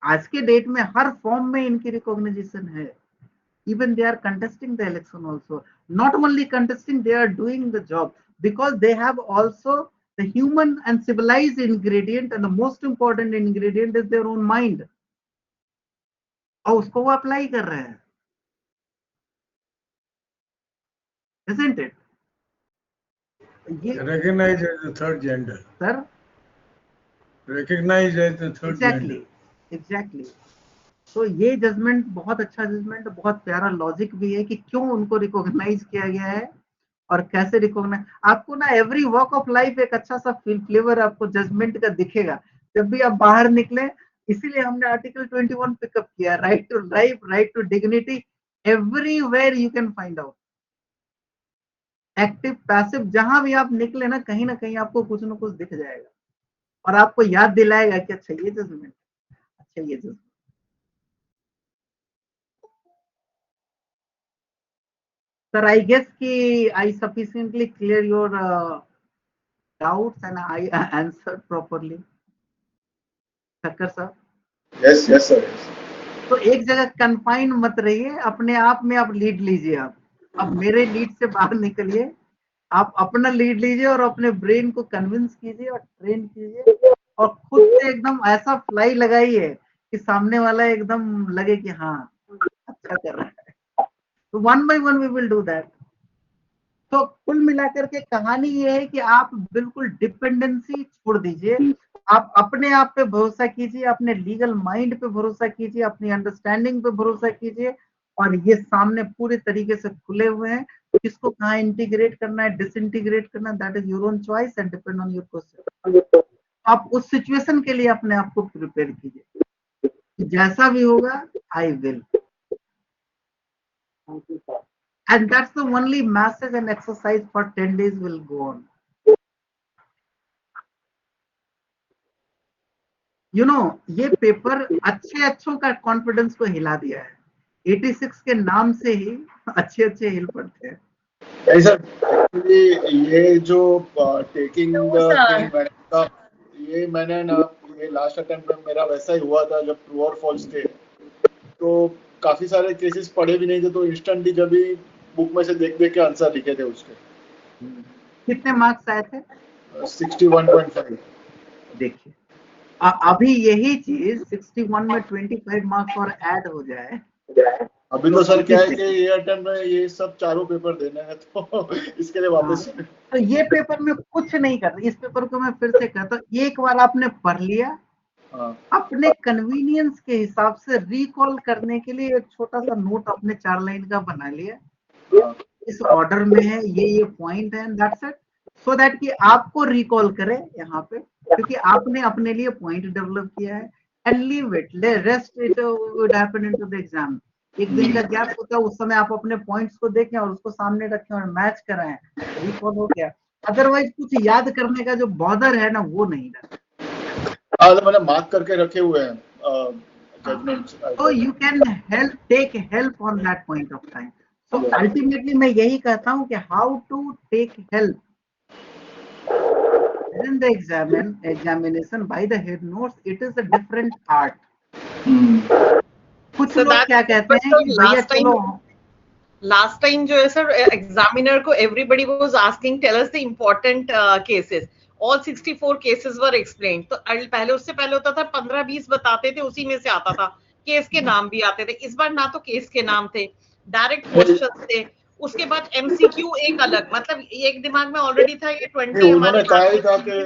आज के डेट में हर फॉर्म में इनकी रिकॉग्निशन है। Even they are contesting the election also. Not only contesting, they are doing the job because they have also the human and civilized ingredient, and the most important ingredient is their own mind. और उसको वो अप्लाई कर रहे हैं, isn't it? Recognized as the third gender. Sir? Recognized as the third gender. Exactly. तो ये जजमेंट बहुत अच्छा जजमेंट, बहुत प्यारा लॉजिक भी है कि क्यों उनको रिकॉग्नाइज किया गया है और कैसे रिकॉग्नाइज। आपको ना एवरी वॉक ऑफ लाइफ एक अच्छा सा फ्लेवर आपको जजमेंट का दिखेगा जब भी आप बाहर निकले। इसीलिए हमने आर्टिकल 21 पिकअप किया, right to life, right to dignity, everywhere you can find out. Active passive जहां भी आप निकले ना कहीं आपको कुछ ना कुछ दिख जाएगा और आपको याद दिलाएगा कि अच्छा ये जजमेंट, अच्छा ये जजमेंट। सर आई गेस कि I sufficiently clear your doubts and I answer properly. Thakkar साहब। Yes yes sir. तो एक जगह कन्फाइन मत रहिए, अपने आप में आप लीड लीजिए। आप अब मेरे लीड से बाहर निकलिए, आप अपना लीड लीजिए और अपने ब्रेन को कन्विंस कीजिए और ट्रेन कीजिए और खुद से एकदम ऐसा फ्लाई लगाइए कि सामने वाला एकदम लगे कि हाँ अच्छा कर रहा है। तो 1 by 1 we will do that. तो कुल मिलाकर के कहानी ये है कि आप बिल्कुल डिपेंडेंसी छोड़ दीजिए, आप अपने आप पे भरोसा कीजिए, अपने लीगल माइंड पे भरोसा कीजिए, अपनी अंडरस्टैंडिंग पे भरोसा कीजिए और ये सामने पूरे तरीके से खुले हुए हैं। किसको कहाँ इंटीग्रेट करना है, डिसइंटीग्रेट करना है, that is your own choice and depend on your question. आप उस सिचुएशन के लिए अपने आप को प्रिपेयर कीजिए, जैसा भी होगा I will. And that's the only message and exercise for 10 days will go on. You know, ये पेपर अच्छों का कॉन्फिडेंस को हिला दिया है। 86 के नाम से ही अच्छे हिल पड़ते हैं। नहीं सर, ये जो टेकिंग ये मैंने ना ये लास्ट अटेम्प्ट में मेरा वैसा ही हुआ था जब ट्रू और फॉल्स थे, तो काफी सारे केसेस पढ़े भी नहीं थे, तो इंस्टेंटली जब भी बुक में से देख के आंसर लिखे थे उसके। कितने मार्क्स आए थे? 61.5। देखिए अभी यही चीज 61 में 25 मार्क्स और ऐड हो जाए। अभी तो सर क्या है कि ये अटेम्प्ट में ये सब चारों पेपर देने हैं, तो इसके लिए वापस तो ये पेपर में कुछ नहीं करना। इस पेपर को मैं फिर से कहता हूँ, एक बार आपने पढ़ लिया, अपने कन्वीनियंस के हिसाब से रिकॉल करने के लिए एक छोटा सा नोट अपने 4 लाइन का बना लिया, इस ऑर्डर में है, ये पॉइंट है, दैट्स इट, सो दैट कि आपको रिकॉल करे यहाँ पे, क्योंकि आपने अपने लिए पॉइंट डेवलप किया है। And leave it, rest it would happen into the exam. एक दिन का गैप होता है, उस समय आप अपने पॉइंट्स को देखें और उसको सामने रखें और मैच कराएं, रिकॉल हो गया। अदरवाइज कुछ याद करने का जो बॉर्डर है ना वो नहीं रहता। मैंने मार्क करके रखे हुए हैं जजमेंट्स, तो you can help, take help on that point of time. So ultimately मैं यही कहता हूँ कि how to take help in the examination by the head notes, it is a different art. कुछ लोग क्या कहते हैं कि भैया चलो लास्ट टाइम जो है सर एग्जामिनर को everybody was asking tell us the important cases, all 64 cases were explained। तो पहले उससे पहले होता था 15-20 बताते थे, उसी में से आता था, केस के नाम भी आते थे। इस बार ना तो केस के नाम थे, डायरेक्ट क्वेश्चंस थे, उसके बाद एमसीक्यू एक अलग, मतलब एक दिमाग में ऑलरेडी था ये 20 उन्होंने कहा ही था कि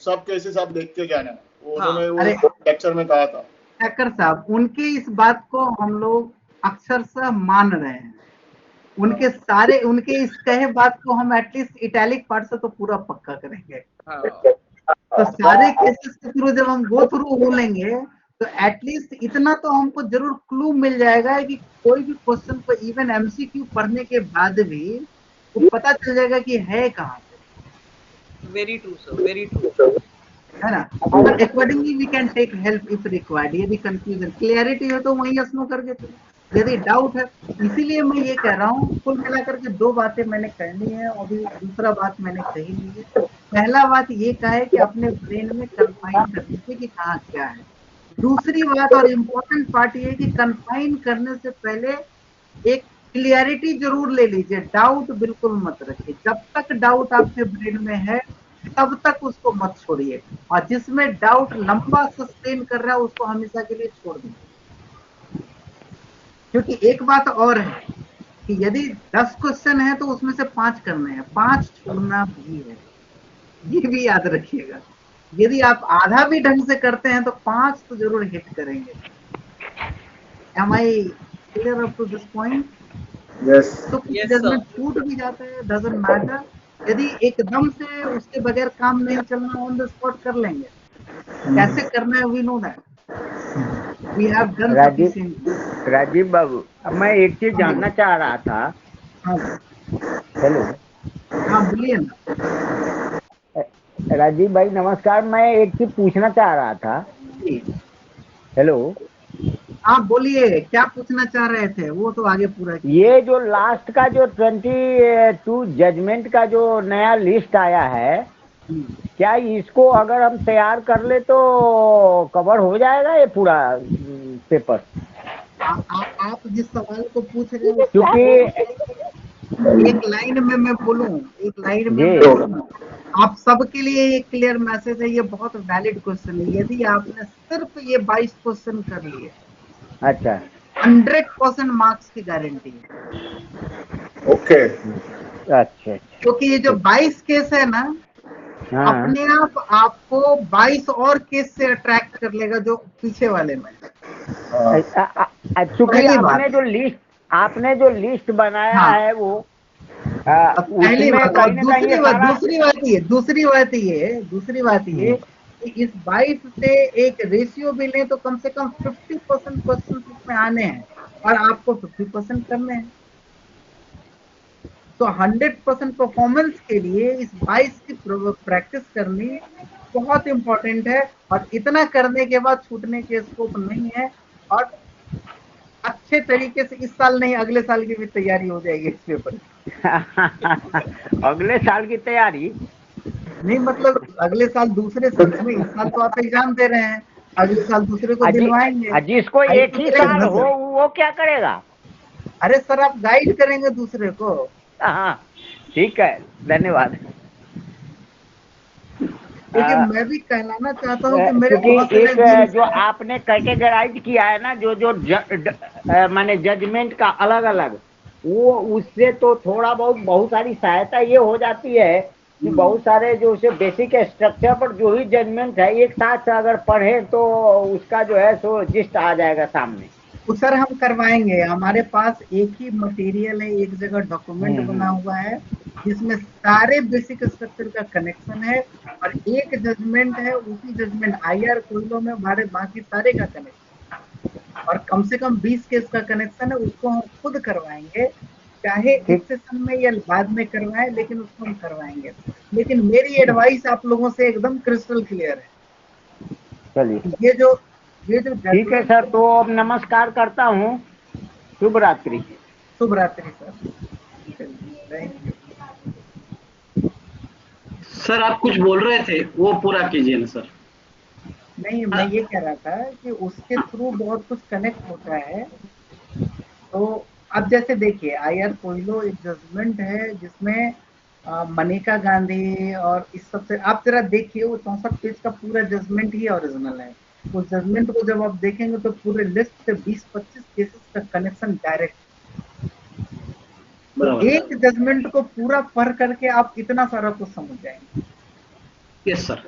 सब केसेस आप देख के जाना, उन्होंने वो लेक्चर में कहा था। ठक्कर साहब, उनके इस बात को हम लोग अक्षरशः मान रहे हैं, उनके सारे उनके इस कहे बात को हम एटलीस्ट इटैलिक पार्ट से तो पूरा पक्का करेंगे। तो सारे केसेस के थ्रू जब हम गो थ्रू हो लेंगे तो एटलीस्ट इतना तो हमको जरूर क्लू मिल जाएगा कि कोई भी क्वेश्चन को इवन एमसीक्यू पढ़ने के बाद भी तो पता चल जाएगा कि है कहाँ पे। Very true sir, very true, है ना। और accordingly we can take help if required. यदि कंफ्यूजन क्लियरिटी है तो वही स्नो करके, यदि डाउट है, इसीलिए मैं ये कह रहा हूँ। कुल मिलाकर के 2 बातें मैंने कहनी है, अभी दूसरा बात मैंने कही नहीं है। पहला बात ये कहा है कि अपने ब्रेन में कंफाइन कर दीजिए कि कहाँ क्या है। दूसरी बात और इम्पोर्टेंट पार्ट ये है कि कंफाइन करने से पहले एक क्लियरिटी जरूर ले लीजिए, डाउट बिल्कुल मत रखिए। जब तक डाउट आपके ब्रेन में है तब तक उसको मत छोड़िए, और जिसमें डाउट लंबा सस्टेन कर रहा है उसको हमेशा के लिए छोड़ दीजिए। क्योंकि एक बात और है कि यदि 10 क्वेश्चन है तो उसमें से 5 करने हैं, 5 छोड़ना भी है, ये भी याद रखिएगा। यदि आप आधा भी ढंग से करते हैं तो 5 तो जरूर हिट करेंगे। Am I clear up to this point? Yes. तो जजमेंट छूट भी जाता है, doesn't matter। यदि एकदम से उसके बगैर काम नहीं चलना, ऑन द स्पॉट कर लेंगे। कैसे करना है we know that, we have done. Rajiv बाबू, अब मैं एक चीज जानना चाह रहा था। हेलो, हाँ बोलिए ना। राजीव भाई नमस्कार, मैं एक चीज पूछना चाह रहा था। हेलो। आप बोलिए क्या पूछना चाह रहे थे, वो तो आगे पूरा कीजिए। ये जो लास्ट का जो 22 जजमेंट का जो नया लिस्ट आया है, क्या इसको अगर हम तैयार कर ले तो कवर हो जाएगा ये पूरा पेपर? आप जिस सवाल को पूछ रहे हैं क्योंकि एक लाइन में मैं बोलूं, एक लाइन में मैं बोलूं, आप सबके लिए एक क्लियर मैसेज है, ये बहुत वैलिड क्वेश्चन है। यदि आपने सिर्फ ये 22 क्वेश्चन कर लिए, अच्छा, 100% मार्क्स की गारंटी है। ओके। अच्छा, क्योंकि ये जो 22 केस है ना, अपने आप आपको 22 और केस से अट्रैक्ट कर लेगा जो पीछे वाले में। चूंकि आपने जो लिस्ट बनाया है वो पहली बात। और दूसरी बात ये कि इस 22 से एक रेशियो भी लें तो कम से कम 50% क्वेश्चन इसमें आने हैं और आपको 50% करने हैं। तो 100% परफॉर्मेंस के लिए इस 22 की प्रैक्टिस करनी बहुत इंपॉर्टेंट है, और इतना करने के बाद छूटने के स्कोप नहीं है। और अच्छे तरीके से इस साल नहीं, अगले साल की भी तैयारी हो जाएगी इस पेपर की। अगले साल की तैयारी नहीं, मतलब अगले साल दूसरे साल में, इस साल तो आप एग्जाम दे रहे हैं, अगले साल दूसरे को दिलवाएंगे। जिसको एक ही साल हो वो क्या करेगा? अरे सर, आप गाइड करेंगे दूसरे को। हाँ, ठीक है, धन्यवाद। क्योंकि मैं भी कहलाना चाहता हूँ कि मेरे एक जो आपने कैटेगराइज किया है ना, जो माने जजमेंट का अलग अलग, वो उससे तो थोड़ा बहुत सारी सहायता ये हो जाती है कि बहुत सारे जो उसे बेसिक स्ट्रक्चर पर जो ही जजमेंट है एक साथ अगर पढ़े तो उसका जो है सो जिस्ट आ जाएगा सामने। तो सर हम करवाएंगे, हमारे पास एक ही मटेरियल है, एक जगह डॉक्यूमेंट बना हुआ है जिसमें सारे बेसिक स्ट्रक्चर का कनेक्शन है, और एक जजमेंट है, उसी जजमेंट IR कोयलों में हमारे बाकी सारे का कनेक्शन, और कम से कम 20 केस का कनेक्शन है। उसको हम खुद करवाएंगे, चाहे इस सेशन में या बाद में करवाएं, लेकिन उसको हम करवाएंगे। लेकिन मेरी एडवाइस आप लोगों से एकदम क्रिस्टल क्लियर है। चलिए, ये जो ठीक है सर, तो अब नमस्कार करता हूँ। शुभ रात्रि। शुभ रात्रि सर। सर आप कुछ बोल रहे थे, वो पूरा कीजिए ना सर। नहीं, मैं ये कह रहा था कि उसके थ्रू बहुत कुछ कनेक्ट होता है। तो अब जैसे देखिए, IR कोयलो एक जजमेंट है जिसमें मनेका गांधी और इस सबसे, आप जरा देखिए वो 64 पेज का पूरा जजमेंट ही ओरिजिनल है। उस जजमेंट को जब आप देखेंगे तो पूरे लिस्ट से 20-25 केसेस का कनेक्शन डायरेक्ट। तो एक जजमेंट को पूरा पढ़ करके आप इतना सारा कुछ समझ जाएंगे। Yes sir.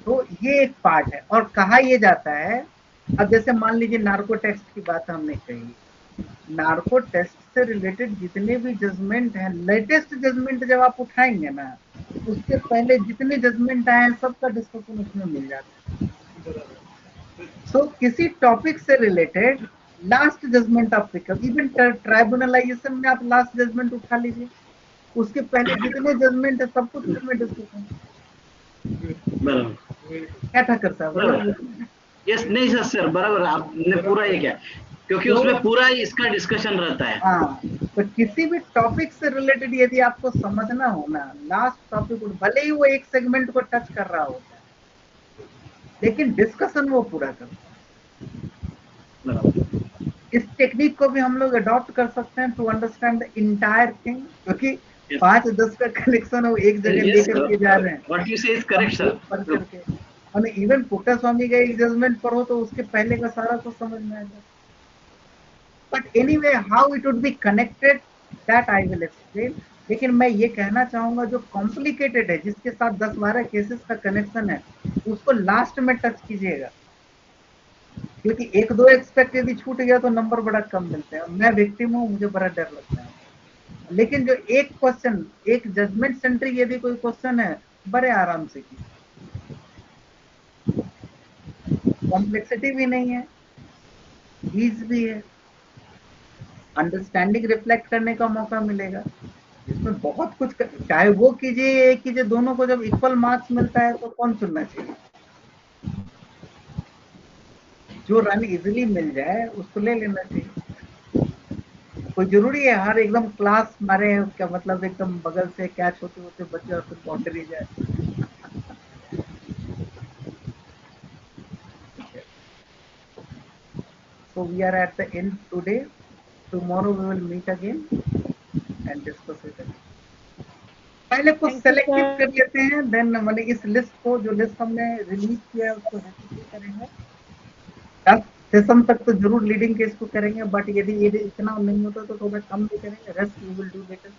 तो ये एक पार्ट है। और कहा ये जाता है, अब जैसे मान लीजिए नार्को टेस्ट की बात हमने कही, नार्को टेस्ट से रिलेटेड जितने भी जजमेंट हैं, लेटेस्ट जजमेंट जब आप उठाएंगे ना, उसके पहले जितने जजमेंट आए हैं सबका डिस्कशन उसमें मिल जाता है। तो किसी टॉपिक से रिलेटेड लास्ट जजमेंट आप पिक कर, इवन ट्राइब्यूनलाइजेशन में आप लास्ट जजमेंट उठा लीजिए, उसके पहले जितने जजमेंट है सब कुछ उसमें डिस्कशन। क्या ठाकर साहब? यस, नहीं सर, सर बराबर आपने पूरा ये क्या, क्योंकि उसमें पूरा इसका डिस्कशन रहता है। हाँ, तो किसी भी टॉपिक से रिलेटेड यदि आपको समझना हो ना, लास्ट टॉपिक, भले ही वो एक सेगमेंट को टच कर रहा होता है, लेकिन डिस्कशन वो पूरा करता है। इस टेक्निक को भी हम लोग अडॉप्ट कर सकते हैं to understand the entire thing, क्योंकि 5-10 का कलेक्शन हो एक जगह लेकर के जा रहे हैं। व्हाट यू से इज करेक्ट सर। और इवन पुट्टा स्वामी का एक जजमेंट पढ़ो तो उसके पहले का सारा कुछ समझ में आएगा। But anyway, how it would be connected, that I will explain. लेकिन मैं ये कहना चाहूंगा, जो कॉम्प्लिकेटेड है, जिसके साथ 10-12 केसेस का कनेक्शन है, उसको लास्ट में टच कीजिएगा, क्योंकि 1-2 एक्सपेक्ट यदि छूट गया तो नंबर बड़ा कम मिलते हैं। मैं विक्टिम हूँ, मुझे बड़ा डर लगता है। लेकिन जो एक क्वेश्चन, एक जजमेंट सेंट्रिक यदि कोई क्वेश्चन है, बड़े आराम से कीजिए, कॉम्प्लेक्सिटी भी नहीं है, ईज भी है, अंडरस्टैंडिंग रिफ्लेक्ट करने का मौका मिलेगा। इसमें बहुत कुछ चाहे वो कीजिए ये कीजिए, दोनों को जब इक्वल मार्क्स मिलता है तो कौन चुनना चाहिए? जो रन इजीली मिल जाए उसको ले लेना चाहिए। कोई जरूरी है हर एकदम क्लास मारे क्या मतलब एकदम बगल से कैच होते होते बच्चे और फिर बाउंड्री जाए? So we are at the end today. Tomorrow we will meet again and discuss it again. पहले कुछ सेलेक्टिव कर लेते हैं, देन मैंने इस लिस्ट को जो लिस्ट हमने रिलीज किया है उसको रेसिप्लिकेट करेंगे। 10 सेशन तक तो जरूर लीडिंग केस को करेंगे, बट यदि ये इतना नहीं होता तो थोड़ा कम भी करेंगे, rest we will do letter.